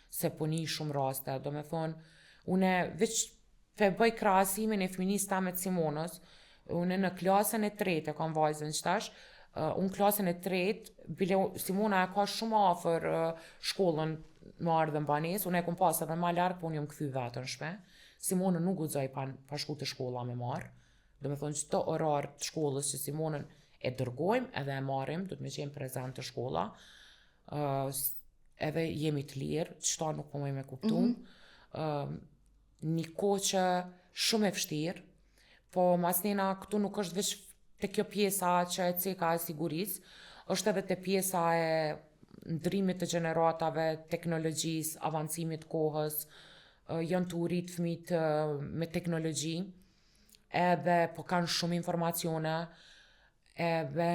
Se puni shumë raste, do me thonë, une veç pe bëj krahasimin e fëminis ta me Simonës, une në klasën e 3 e kam vajzën qëtash, unë klasën e 3, bile Simona e ka shumë afer shkollën më ardhën banes, une e kom pas edhe ma larkë, po unë jom këthy vetën shpe. Simona nuk guxoj pa shku të shkolla me marë, do me thonë çdo orar të shkollës që Simonën e dërgojmë edhe e marrim, do të me qenë prezent të shkolla, edhe jemi të lirë, qëta nuk po me kuptu. Një kohë që shumë e vështirë, po masnena këtu nuk është veç të kjo pjesa që e ceka e sigurisë, është edhe të pjesa e ndrimit të gjeneratave, teknologjisë, avancimit kohës, janë të urit fëmijët me teknologji, edhe po kanë shumë informacione, edhe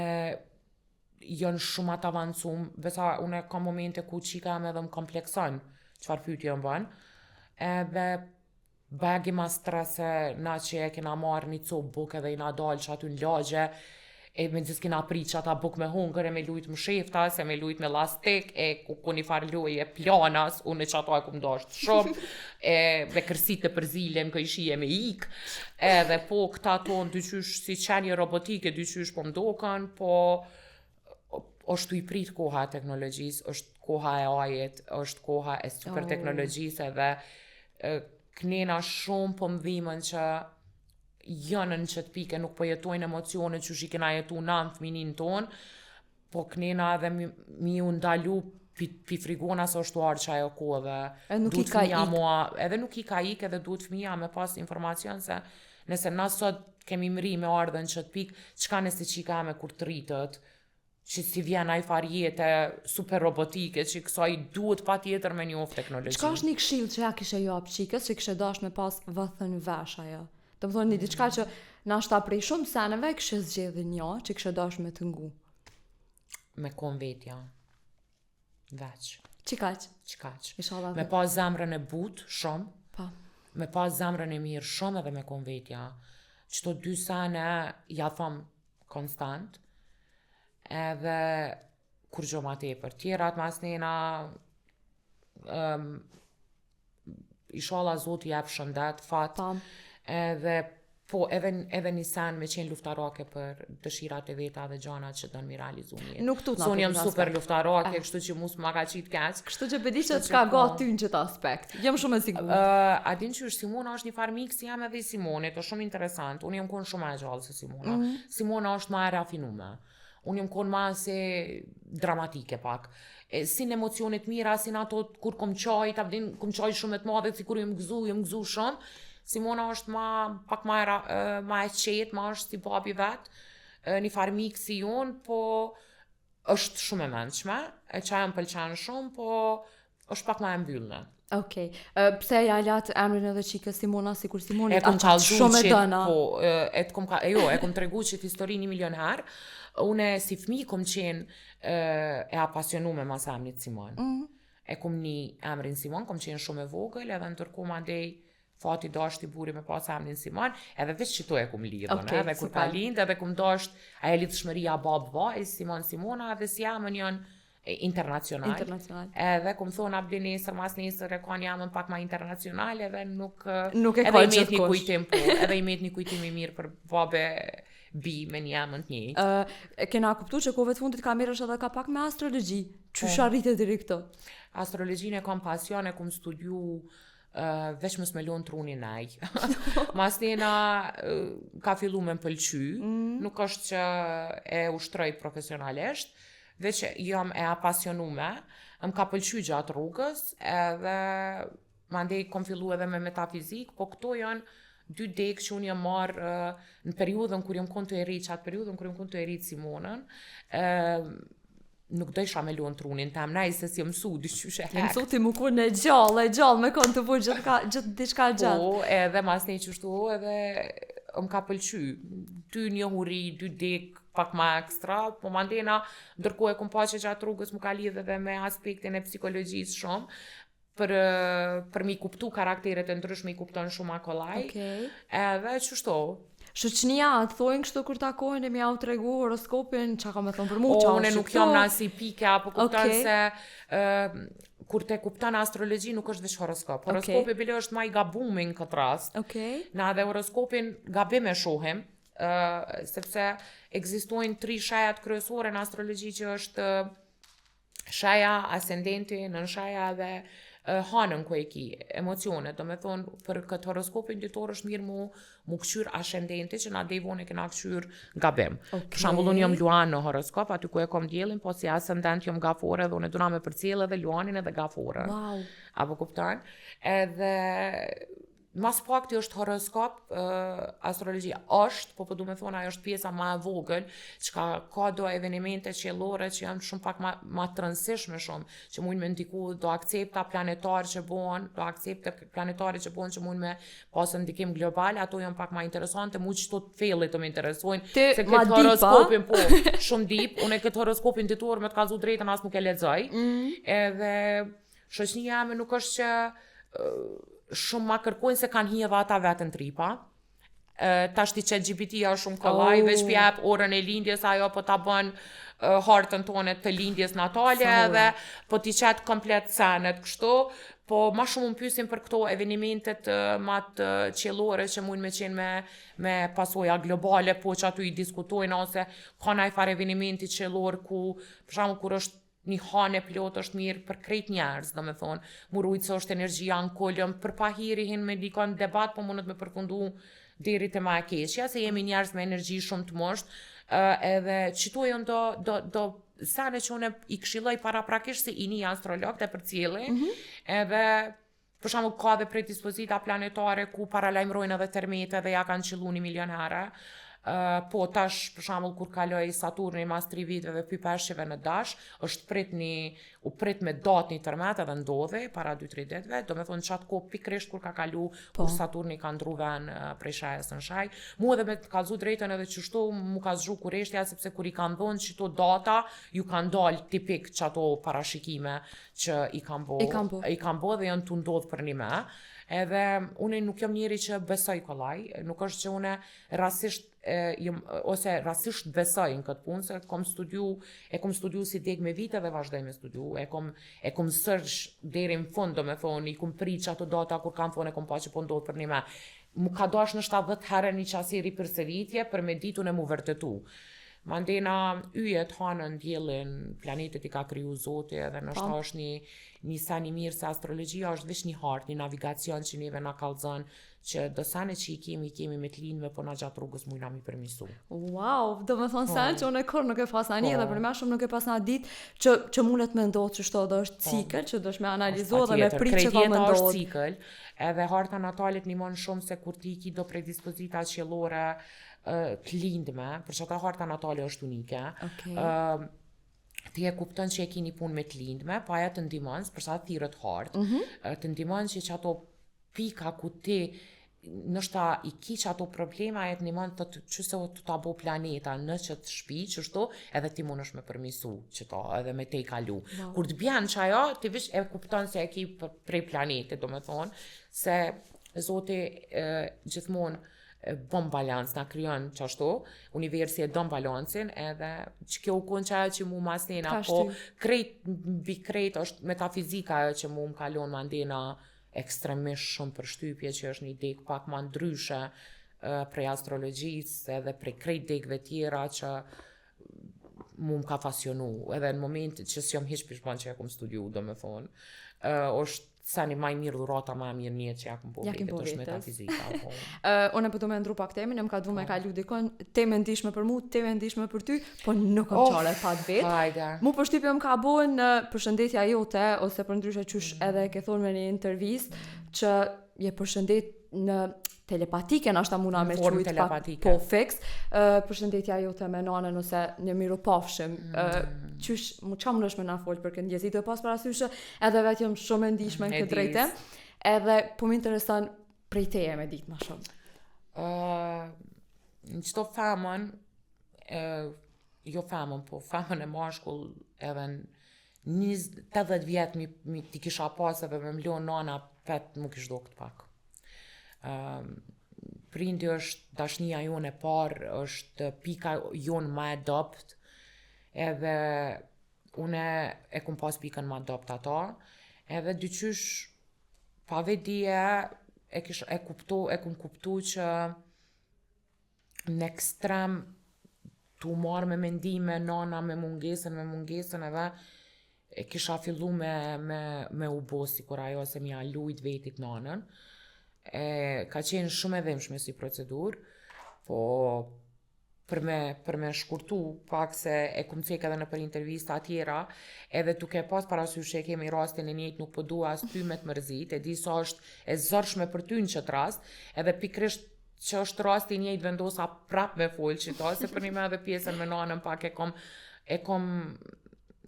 janë shumë atë avancum, besa une kam momente ku qika me dhe më komplekson, qëfar pyetje më bën, edhe bagi ma strese na që e kena marrë një copë buk edhe i na dalë që aty në lagje, e me nëzis kena prit që ata buk me hungër e me lujt më shefta, se me lujt me lastik, e ku një farë lujt e planas, unë që ato e ku më dashtë shumë, me kërsit të përzilem këjshie me ik, edhe po këta tonë dyqysh si qenje robotike, dyqysh po mdokan, po është i prit koha e teknologjisë, është koha e ajet, është koha e super teknologjisë, edhe knena shumë po më dhimën që janë në qëtë pike, nuk po jetojnë emocione që shi kena jetu në fëminin tonë, po knena edhe mi u ndalu pi frigona së është uarë që ajo ko dhe duhet fëmija mua, edhe nuk i ka ik, edhe duhet fëmija me pas informacion se nëse na sot kemi mri me ardhe në qëtë pik, qka nëse qika me kur të rritët, që si vjen ai farjete super robotike, që kësaj duhet pa tjetër me një teknologji. Qka është një këshill që ja kishe jo apqikës, që kishe dash me pas vëthën vesh ajo? Të më thonë një diçka që na shta prej shumë seneve, kishe zgjedhë një, që kishe dash me të ngu. Me kon vetja. Veç. Qikaq? Qikaq. Me pas zemrën e but, shumë. Pa. Me pas zemrën e mirë, shumë edhe me kon vetja. Qëto 2 sene, ja thom, konstant, edhe kur gjo ma tepër. Tjerat mas nena, inshallah Zoti jep shëndet, fat, edhe po edhe një sen me qenë luftarake për dëshirat e veta dhe gjanat që dënë mi realizu një. Nuk tut na. Unë jam super luftarake, kështu që mus ma ka qitë keq. Kështu që bëdi që t'ka ga ty në qëta aspekt. Jam shumë e sigur. A din që Simona është një farmik si jam edhe i Simonit, është shumë interesant. Unë jam konë shumë e gjallë se Simona. Simona është ma e rafinume. Unë jam konë ma se dramatike pak. Sin emocionit mira, sin ato kur kom qaj, ta vdin kom qaj shumë e të madhe, si kur jam gëzu shumë. Simona është pak ma e qetë, ma është si babi vetë, një farmik si jonë, po është shumë e mençme, e qaj më pëlqenë shumë, po është pak ma e mbyllne. Okej. Pse ja lat emrin edhe qikës Simona, si kur Simoni shumë e dëna? Po, e kom tregu që historinë 1 milion herë, une si fmi kom qenë e apasionume mas emrit Simon. E kom një emrin Simon, kom qenë shumë e vogël, edhe ndërkohë mandej fati dashti buri me pas emrin Simon, edhe veç që to e kum lidhën, edhe kur ka lind, edhe kum dasht ajo lidhshmëria bab vaj, Simon Simona, edhe si jamën janë internacional. Edhe kum thonë abdi nesër, mas nesër e kanë jamën pak ma internacional, edhe nuk e ka gjithë një kujtim po, edhe i met një kujtim i mirë për babe bi me një jamën të njëjtë. Kena kuptu që kove të fundit ka mirësh edhe ka pak me astrologji, qysh arritet deri këto? Astrologjin e kam pasion, e kum studiu veç mës me lonë trunin nej. Mas nena ka fillu me më pëlqy, nuk është që e ushtroj profesionalisht, veç jam e apasionume, më ka pëlqy gjatë rrugës, edhe mandej kom fillu edhe me metafizik, po këto janë 2 dekë që unë jam marrë në periudën kur jam konë të erit, që atë periudën kur jam konë të erit Simonën, nuk dojsha me luën trunin tem, nej se si mësu, dyqysh e hek. Mësu ti më kur në gjallë, me konë të vujë gjithë diçka gjatë. Po, edhe mas ne qështu, edhe më ka pëlqy. 2 njohuri, 2 dek, pak ma ekstra, po mandena, ndërkohë e kom pa që gjatë rrugës më ka lidhë edhe me aspektin e psikologjisë shumë, për mi kuptu karakteret e ndryshme, i kupton shumë akollaj. Edhe qështu. Shoqënia, të thojnë kështu kur takojnë e mi au tregu horoskopin, që ka me thonë për mu, qa une nuk jam në si pike, apo kupton se kur te kupton astrologji nuk është veç horoskop. Horoskopi bile është ma i gabumin këtë rast. Na dhe horoskopin gabim e shohim, sepse ekzistojnë 3 shajat kryesore në astrologji që është shaja, ascendenti, nënshaja dhe hanën ku e ki, emocionet, do me thonë për këtë horoskopin ditor është mirë mu këqyr ascendenti që na devone kena këqyr gabim. Për shambull unë jom luan në horoskop, aty ku e kom djelin, po si ascendent jom gafore dhe unë duna me përcjell edhe luanin edhe gafore. Apo kuptan? Edhe mas pakti është horoskop, astrologjia është, po du me thonë ajo është pjesa ma e vogël, që ka do evenimente qiellore që janë shumë pak ma të rëndësishme shumë, që mund me ndiku do akcepta planetarë që bon, do akcepte planetare që bon që mund me pasë ndikim global, ato janë pak ma interesante, mu që të fellit të më interesojnë, se këtë horoskopin, po, shumë dip, unë e këtë horoskopin ditur me të kalzu drejtën as nuk e lexoj, edhe shoqënia jame nuk është që shumë ma kërkojnë se kanë hi edhe ata vetën tripa. Ta shti që GPT-a shumë kollaj, veç pjep orën e lindjes, ajo po ta bën hartën tonë të lindjes natale, edhe po ti qetë komplet senet kështu, po ma shumë më pysin për këto evenimentet ma të qiellore që mund me qenë me pasoja globale, po që aty i diskutojnë, ose ka naj far evenimenti qiellor ku, për shembull kur është një hane plot është mirë për krejt njerëz, do me thonë, murujtë se është energjia në kollëm, për pahiri hin me dikon debat, po mundet me përfundu deri te ma e keqja, se jemi njerëz me energji shumë të mosht, edhe qëtu e do sene që une i këshilloj para prakisht se i një astrolog të përcjeli, edhe për shembull ka dhe predispozita planetare ku paralajmërojnë edhe termete dhe ja kanë qillu 1 milion herë, po tash për shembull kur kaloi Saturni mas 3 viteve pi peshqive në dash, u prit me datë një tërmet edhe ndodhi para 2-3 ditëve, do me thonë qatë ko pikrisht kur ka kalu, kur Saturni ka ndru ven prej shajës në shaj, mu edhe me të kalzu drejtën edhe qështu mu ka zhru kureshtja, sepse kur i kanë dhonë qëto data, ju kanë dalë tipik qato parashikime që i kanë bo dhe janë të ndodhë për një me. Edhe une nuk jam njeri që besoj kollaj, nuk është që une rasisht ose rastisht besoj në këtë punë, se kom studiu si deg me vite dhe vazhdoj me studiu, e kom sërsh deri në fund, do me thonë, i kom priq ato data kur kam thonë e kom pa që po ndodh për një me. Mu ka dash në 70 herë një qasiri përsëritje për me ditun e mu vërtetu. Mandena yjet hanën diellin, planetet i ka kriju Zoti edhe nështë është një sen i mirë se astrologjia është veç një hartë, një navigacion që neve na kallzon që do sene që i kemi me të lindme, po na gjatë rrugës mujna mi përmisu. Wow, do me thonë sen që unë e kur nuk e pasna një dhe për me shumë nuk e pasna ditë që mundet me ndodhë që shto dhe është cikël, që do shme analizo dhe me prit që ka me ndodhë. Është cikël, edhe harta natalit nimon shumë se kur ti ki do predispozita qiellore të lindme, për që ta harta natale është unike, ti e kupton që e ki një punë me të lindme, pa aja të ndimon, përsa të thirët hartë, të ndimon që ato pika ku ti nështë i ki që ato problema e të ndimon të që se të ta bo planeta në që të shpi, që shto, edhe ti mund është me përmisu që ta, edhe me te i kalu. Wow. Kur të bjen që ajo, ti vish e kupton se e ki prej planetit, do me thonë, se Zoti gjithmonë bom balans, na kryon që ashtu, universi e dom balansin, edhe që kjo u kun që mu masnina, po krejt është metafizika që mu më kalon mandena ekstremisht shumë për shtypje, që është një dek pak ma ndryshe prej astrologjisë edhe prej krejt dekve tjera që mu më ka fasionu, edhe në moment që s'jom hiq pishban që e kom studiu, do me thonë, është sa një maj mirë dhurata ma mirë një që ja kom po vetet, është metafizika. Unë e përdo me ndru pak temin, e më ka du me ka lu dikon, teme ndishme për mu, teme ndishme për ty, po nuk kom qale pat vetë. Mu përshtypje më ka bojnë në përshëndetja jote, ose për ndryshe qysh edhe ke thonë me një intervist, që je përshëndet në telepatike, nështë ta muna me qujtë pak po fix, përshëndetja jote me nanën ose një miru pafshim, qysh mu qa më nëshme na folë për këtë njëzit, dhe pas parasyshe edhe vetë jëmë shumë e ndishme në këtë drejte, edhe po më interesan prej teje me ditë ma shumë. Në qëto femën, jo femën, po femën e mashkull edhe në 80 vjetë ti kisha pas edhe me mlon nana vetë më kish do këtë pak. Prindi është dashnia jonë e parë, është pika jonë ma e dopt, edhe une e kum pas pikën ma dopt ata, edhe dyqysh pa vedije e kum kuptu që në ekstrem tu marrë me mendime nana me mungesën edhe e kisha fillu me u bo si kur ajo se mja lujt vetit nanën. Ka qenë shumë e dhemshme si procedur, po për me shkurtu pak se e kum cek edhe në për intervista tjera, edhe tuke pas parasysh e kemi rastin e njëjtë nuk po dua as ty me të mërzit, e di sa është e zërshme për ty në qëtë rast, edhe pikrisht që është rasti njëjtë vendosa prap me folë qita, se për një me edhe pjesën me nanën pak e kom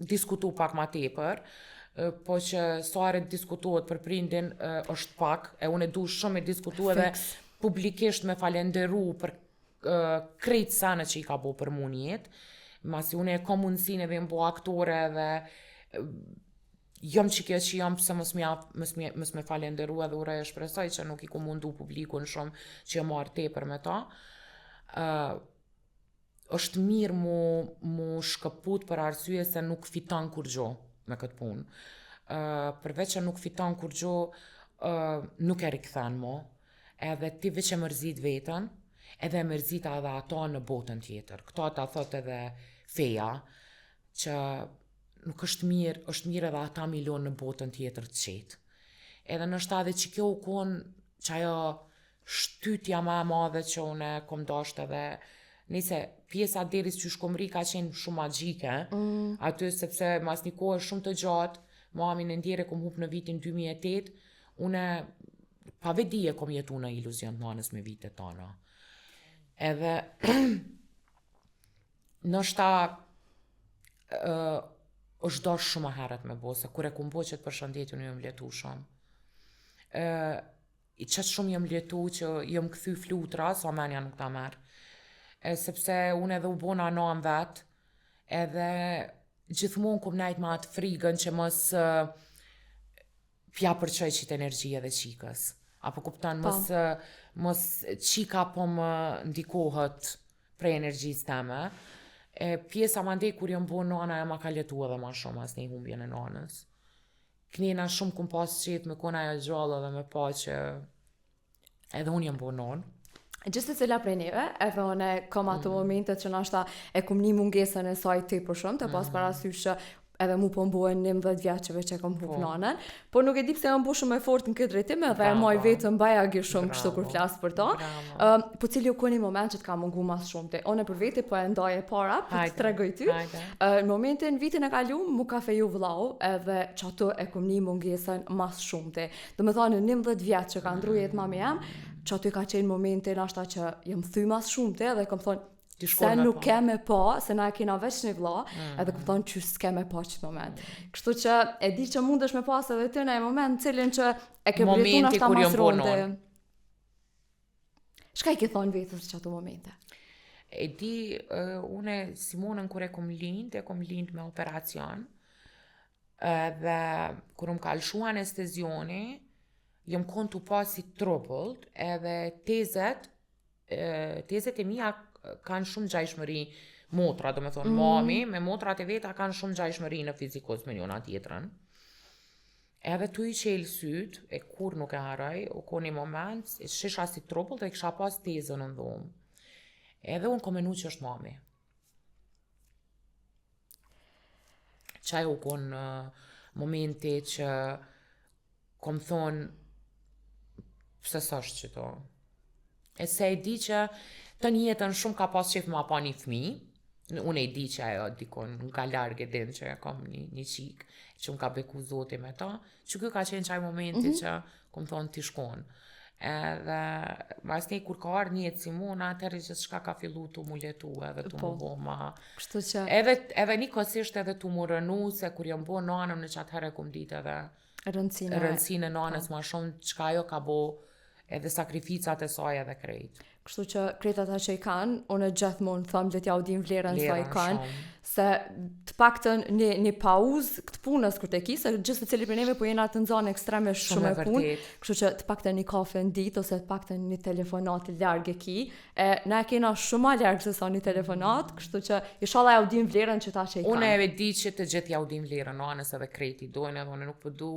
diskutu pak ma tepër, po që saret diskutohet për prindin është pak, e unë e du shumë e diskutu edhe publikisht me falenderu për krejt sene që i ka bo për mu njetë, masi unë e kom mundësin edhe më bo aktore edhe jom që kjo që jom pëse mës me falenderu edhe ure e shpresoj që nuk i ku mundu publikun shumë që jë marrë tepër me ta. Është mirë mu shkëput për arsye se nuk fiton kur gjo me këtë punë. Përveç që nuk fiton kur gjo, nuk e rikthen mo, edhe ti veç e mërzit vetën, edhe e mërzit edhe ata në botën tjetër. Këta ta thot edhe feja, që nuk është mirë edhe ata milion në botën tjetër të qetë. Edhe nështë edhe që kjo u konë që ajo shtytja ma madhe që une kom dasht edhe nëse pjesa deris që shkomri ka qenë shumë magjike, aty sepse mas një kohë shumë të gjatë, mamin e ndjere kom hup në vitin 2008, une pa vedije kom jetu në iluzion të nanës me vitet tana. Edhe nështë është dosh shumë herët me bo, se kur e kum bo që të përshëndetje unë jëm letu shumë. Qëtë shumë jëm letu që jëm këthy flutra, sa menja nuk ta merë. Sepse unë edhe u bona nan vetë, edhe gjithmonë kum najt ma atë frigën që mos pja përqoj qitë energji edhe qikës. Apo kuptan, mos qika po më ndikohet prej energjisë teme. Pjesa mandej kur jam bo nana e ma ka letu edhe ma shumë as një humbjen e nanës. Knjena shumë kum pas qef me kona e gjallë dhe me pa që edhe unë jam bo nanë. Gjithë cila prej neve, edhe one kam ato momentet që nashta e kum një mungesën e saj te për shumë, të pas parasysh që edhe mu po mbohen 11 vjeçëve që kam hup nanën, por nuk e di pse jam bo shumë efort në këtë drejtim edhe e maj vetëm bajagi shumë kështu kur flas për to. Po cili u koni moment që të ka mungu mas shumë te. One për vete po e ndaje para, për të tregoj ty. Në momentin vitin e kaluar mu ka feju vllau edhe që ato e kum një mungesën mas shumë te. Do me thonë 11 vjeç që ka ndrujet mami jam, që aty ka qenë momentin ashta që jam thy mas shumë te edhe kam thonë se nuk keme pa, se na e kena veç një vlla, edhe këmë thonë që s'keme pa qëtë moment. Kështu që e di që mundesh me pas edhe ty në e moment cilin që e ke vletun ashta mas ronde. Shka i ke thonë vetës që ato momente? E di, une Simonën kur e kom lind me operacion, dhe kur më kalshu anestezioni, jëm kontu pasi trupullt, edhe tezet e mija kanë shumë gjajshmëri motra, do me thonë mami, me motrat e veta kanë shumë gjajshmëri në fizikos me njona tjetrën. Edhe tu i qelë syt, e kur nuk e haraj, u ko një moment, e shisha si trupullt dhe i kisha pas tezën në dhomë. Edhe unë kom menu që është mami. Qaj u kon momenti që kom thonë, pse s'është që to. E se e di që të njetën shumë ka pas qef ma pa një fmi, unë e di që ajo dikon nga largë e din që kam një qik, që më ka beku zoti me ta, që kjo ka qenë qaj momenti që kom thonë t'i shkon. Edhe mas një kur ka arë njëtë Simona, atëri që shka ka fillu t'u mu letu edhe t'u mu bo ma. Që... Edhe një kësisht edhe t'u mu rënu, se kur jam bo nanëm në qatë herë kum dit edhe rëndësine nanës ma shumë, qka jo ka bo edhe sakrificat e saj edhe krejt. Kështu që krejt ata që i kanë, unë gjithmonë thëmë dhe t'ja u din vlerën sa i kanë, se të paktën një pauzë këtë punës kur të ki, se gjithë të cili për neve po jena të nëzane ekstreme shumë e punë, kështu që të paktën një kafe në ditë, ose të paktën një telefonat largë e ki, na e kena shumë ma largë se sa një telefonat, kështu që inshallah ja u din vlerën që ta që i kanë. Unë e di që të gjithë ja u din vlerën, anës edhe krejti dojnë, edhe unë nuk përdu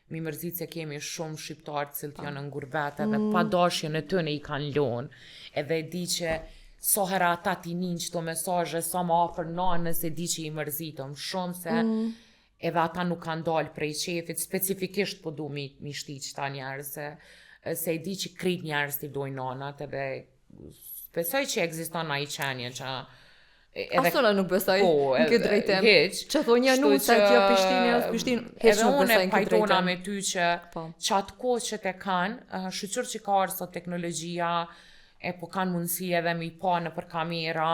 mi mërzit se kemi shumë shqiptarë cilët janë në ngurbet edhe pa dashjen e tëne i kanë lonë. Edhe di që so hera ata ti nin qëto mesazhe, sa ma afër nanës e di që i mërzitëm shumë se edhe ata nuk kanë dalë prej qefit, specifikisht po du mi shti qëta njerës, se e di që krejt njerës t'i dojnë nanat edhe besoj që ekziston na i qenje që Asona nuk besoj në këtë drejtim. Që thonja nuk se kjo Prishtinë, heq nuk besoj në këtë drejtim. Edhe unë pajtona me ty që qatë kohë që te kanë, shqyqër që ka arë sot teknologjia, po kanë mundësi edhe mi pa në për kamera,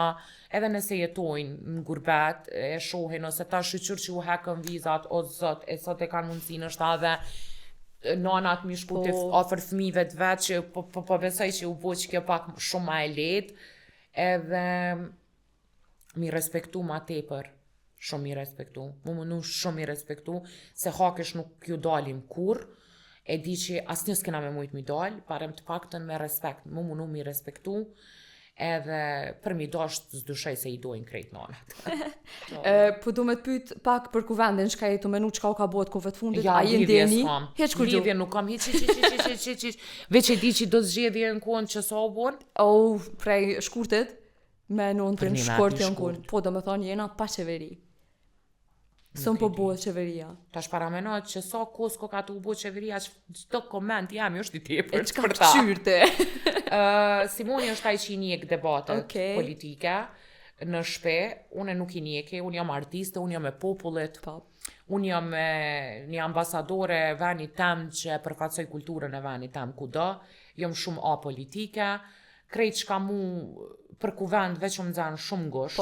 edhe nëse jetojnë në gurbet, e shohin, ose ta shqyqër që u hekën vizat, o zot, e sot e kanë mundësi në shtadhe, nanat mi shkutit ofër fëmive të vetë, që po besoj që u bo që kjo pak shumë ma e letë, edhe mi respektu ma tepër, shumë mi respektu, mu mënu shumë mi respektu, se hakesh nuk ju dalim kur, e di që as njës kena me mujt mi dal, parem të paktën me respekt, mu mënu mi respektu, edhe për mi dasht zdushej se i dojnë krejt nanat. Po du me të pyt pak për kuvendin, shka jetu menu qka u ka bot kuve të fundit, ja, a i ndjeni? Heq kur gju? Lidhje nuk kam, hiq, veç e di që do zgjedhje në kohën që sa u bon? Prej shkurtit? Me nëntën shkort jonkun, po do me thonë jena pa qeveri. Sëm po bëhet qeveria. Tash paramenot që sa kosko ka të u bëhet qeveria, çdo koment jam është i tepër. E çka qyrte? Simoni është ai që i njeh debatet politike në shtëpi, unë nuk i njeh, unë jam artiste, unë jam me popullit. Unë jam një ambasadore e venit tem që përfaqësoj kulturën e venit tem kudo, jam shumë apolitike. Krejt që ka mu për kuvend veç më zanë shumë ngusht,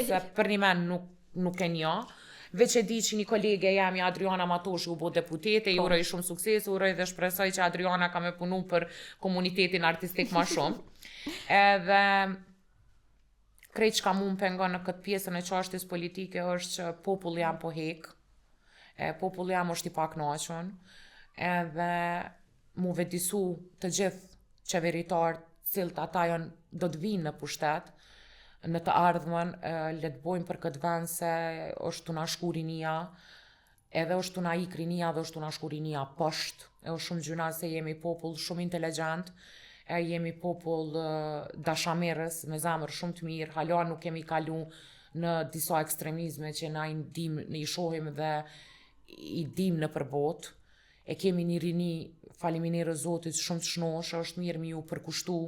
se për një men nuk e nja. Veç e di që një kolege jemi Adriana Matoshi u bo deputete, i uroj shumë sukses, uroj dhe shpresoj që Adriana ka me punu për komunitetin artistik ma shumë. Edhe krejt që ka mu më pengon në këtë pjesën e qashtis politike është që populli jam po hek, populli jam është i pak naqën, edhe mu vedisu të gjithë qeveritarë cilët ata janë do të vinë në pushtet, në të ardhmen, le të bojmë për këtë vend se është të na shku rinia, edhe është të na ik rinia dhe është të na shku rinia poshtë. Është shumë gjëna se jemi popull shumë inteligjent, jemi popull dashamirës me zemër shumë të mirë, hala nuk kemi kalu në disa ekstremizme që na i shohim dhe i dim në përbot. E kemi një rini, faleminderit Zotit, shumë të shnosh, është mirë mi ju përkushtu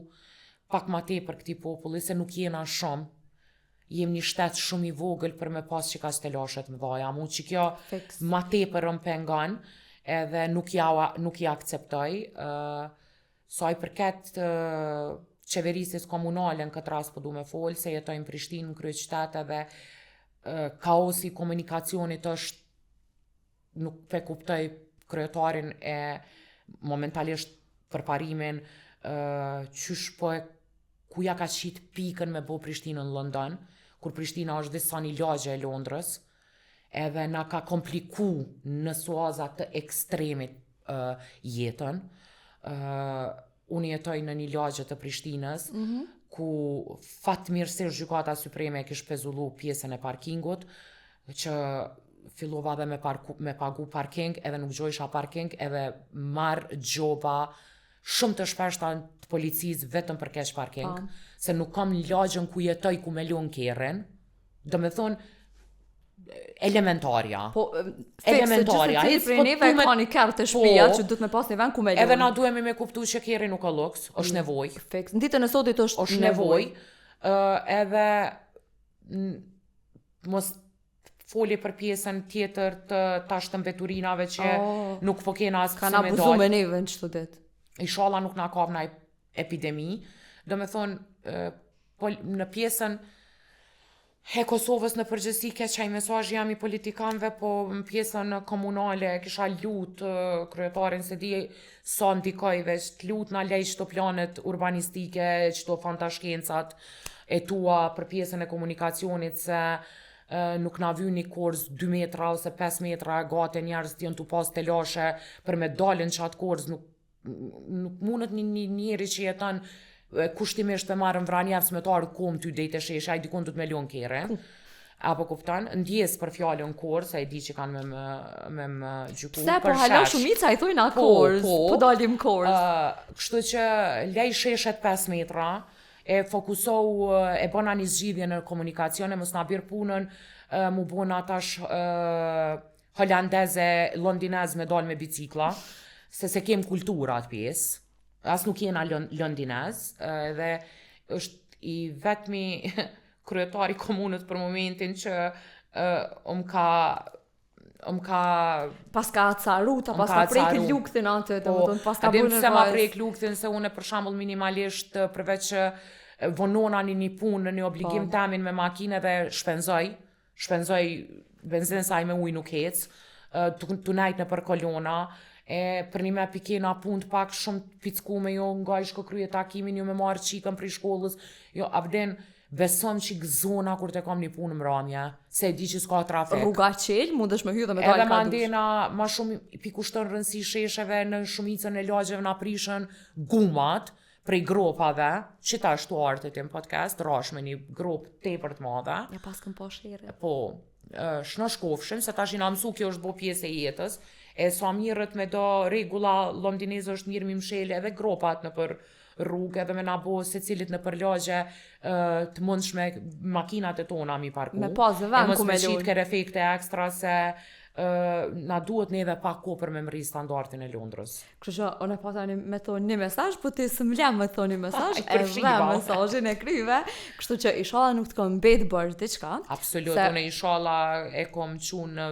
pak ma tepër këtij populli, se nuk jena shumë. Jem një shtet shumë i vogël për me pas që ka stelashet më dhaja. Mu që kjo ma tepër më pengon, edhe nuk ja akceptoj. Sa i përket qeverisis komunale në këtë rast po du me folë, se jetojnë në Prishtinë, në kryeqytet, edhe kaosi komunikacionit është, nuk pe kuptoj kryetarin e momentalisht përparimin, qysh po ku ja ka qit pikën me bo Prishtinën në London, kur Prishtina është disa një lagje e Londrës, edhe na ka kompliku në suaza të ekstremit jetën. Unë jetoj në një lagje të Prishtinës, ku fatmirësisht gjykata supreme e kish pezullu pjesën e parkingut, që fillova dhe me pagu parking, edhe nuk gjojsha parking, edhe marr gjoba shumë të shpeshta të policisë vetëm për keq parking, se nuk kam lagjën ku jetoj ku me lun kerrin, do me thonë elementarja. Elementarja. Se gjithë të neve ka një kërë të shpia që du të me pas një vend ku me lun. Edhe na duhemi me kuptu që kerri nuk ka luks, është nevoj. Në ditën e sotit është nevoj. Edhe mos foli për pjesën tjetër të tash të mbeturinave që nuk po kena as pse me dalë. Ka na buzu me neve në qëto dit. Inshallah nuk na kap në epidemi. Do me thonë, në pjesën e Kosovës në përgjithësi ke qaj mesazh jam i politikanëve, po në pjesën komunale kisha lut kryetarin se di sa ndikoj, veç të lut na lej çto planet urbanistike, çto fantashkencat e tua për pjesën e komunikacionit, se nuk na vyn një korz 2 metra ose 5 metra gati njerëz të janë tu pas telashe për me dalën qatë korz, nuk mundet një njeri që jeton kushtimisht të marrën vranjevës me të ardhë kom ty dejtë e shesh, a i dikon të me lon kere. Apo kupton, ndjes për fjallën korz, a i di që kanë me më gjyku. Pse, po hala shumica i thujna korz, po dalim korz. Kështu që lej sheshet 5 metra, e fokusohu, e bëna një zgjidhje në komunikacione, mos na birë punën, mu bëna tash holandeze, londinez me dal me bicikla, se kem kultura atë pjesë. As nuk jena londinez, dhe është i vetmi kryetari komunët për momentin që ka pas ka acaruta, pas ka prejkë lukthin atë, pas ka bërë se ma prejkë lukthin, se une për shembull minimalisht përveç që vonona një punë në një obligim tamin me makine dhe shpenzoj benzin saj me ujë nuk hec, të najt në për kolona, për një me pikena punë të pak shumë pickume, jo nga i shko kryet takimin, jo me marë qikën për i shkollës, jo abden besom që gëzona kur të kam një punë mramja, se e di që s'ka trafik. Rruga qelë, mund është me hy dhe me dalë ka dush. Edhe mandena ma shumë pikushton rëndësi shesheve në shumicën e lagjeve na prishën gumat prej gropave, që ta ashtu artë të tim podcast, rash me një grop tepër të madhe. Ja pas këm po shere. Po, shkofshim, se ta shina mësu kjo është bo pjesë e jetës, e sa mirët me do regula londinezë është mirë mi mshele edhe gropat në për rrugë, edhe me na bo se cilit në për lagje të mundshme makinat e tona mi parku. Me pas dhe vend ku me lujnë. E mos me qitë kër efekte ekstra se na duhet ne edhe pak ko për me mëri standartin e Londrës. Kështë që, unë e pata me thonë një mesazh, po ti së mlem me thonë një mesazh, e dhe mesazhin e kryve, kështu që ishala nuk të kom betë bërë diqka. Absolut, unë ishala e kom qunë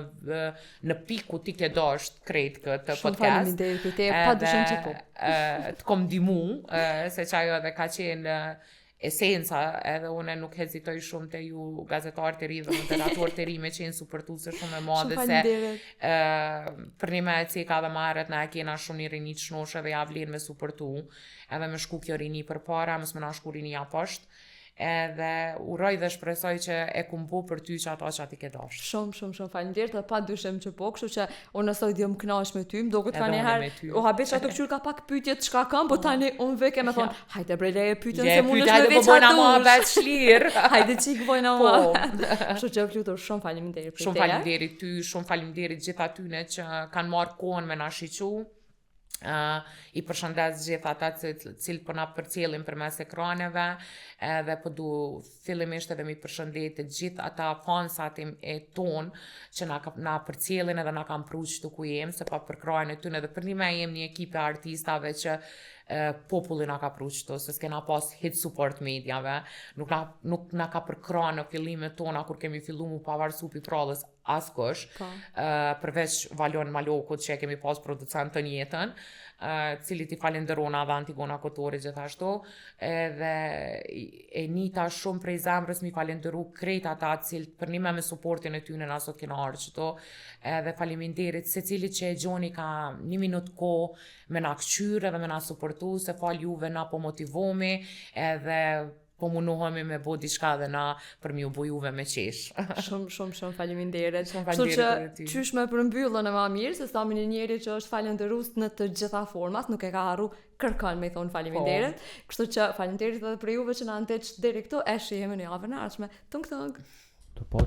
në piku ti ke dasht krejt këtë podcast. Shumë faleminderit për te, pa dushën që po. Të kom dimu, se që ajo edhe ka qenë esenca, edhe une nuk hezitoj shumë të ju gazetarë të ri dhe moderatorë të ri me qenë supërtuse shumë e madhe, se për një me cika dhe marët na e kena shumë një rinit shnoshe dhe ja vlenë me supërtu, edhe me shku kjo rini për para, mësë me na shku rinia poshtë, edhe uroj dhe shpresoj që e kum bu për ty që ato që ti ke dashur. Shumë faleminderit dhe pa dyshim që po, kështu që unë asoj dhe më kënaq me ty, më duket Edhe tani unë herë me ty. u habet që ato këqyr ka pak pyetje çka kam, po tani unë veke me thon, hajde bre leje pyetjen Je se mundesh pyetja me dhe po bojna ma bet shlirë. Hajde çik bojna Po. ma. Kështu që flutur shumë faleminderit për Shumë teja. faleminderit ty, shumë faleminderit gjithë atyne që kanë marrë kohën me na shiqu. I përshëndes gjithë ata cilë po na përcjellin përmes ekraneve, edhe po du fillimisht edhe mi përshëndet të gjithë ata fansat e ton që na përcjellin edhe na kanë pru që ku jem, se pa për krajën e tyne, edhe për një me jem një ekipe artistave që populli na ka pru qëto, se s'kena pas hit support mediave, nuk na ka përkra në fillimet tona kur kemi fillu mu pavarësu pi prallës askush, përveç Valion Malokut që e kemi pas producent të njetën, cili ti falenderona dhe Antigona Kotori gjithashtu, edhe e nita shumë prej zemrës mi falenderu krejt ata cilë për një me supportin e tyne na sot kena arë qëto, edhe faleminderit se cili që e gjoni ka 1 minut ko me na këqyre dhe me na supportu, se fal juve na po motivomi edhe po munohemi me bo diçka dhe na për mi u bo juve me qesh. Shumë faleminderit. Shumë Kështu faleminderit edhe që ty. qysh me përmbyllën e ma mirë, se sa një njeri që është falenderus në të gjitha format, nuk e ka harru kërkon me thonë faleminderit. Kështu që faleminderit edhe për juve që na ndeq deri këtu, e shihemi në javën e ardhshme. Tung. Tupo.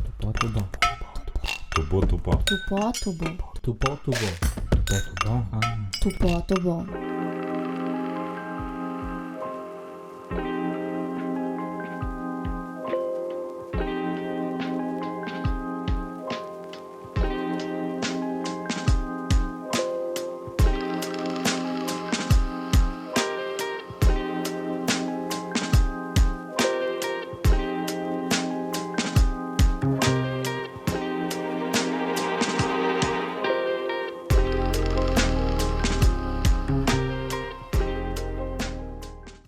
Tupo.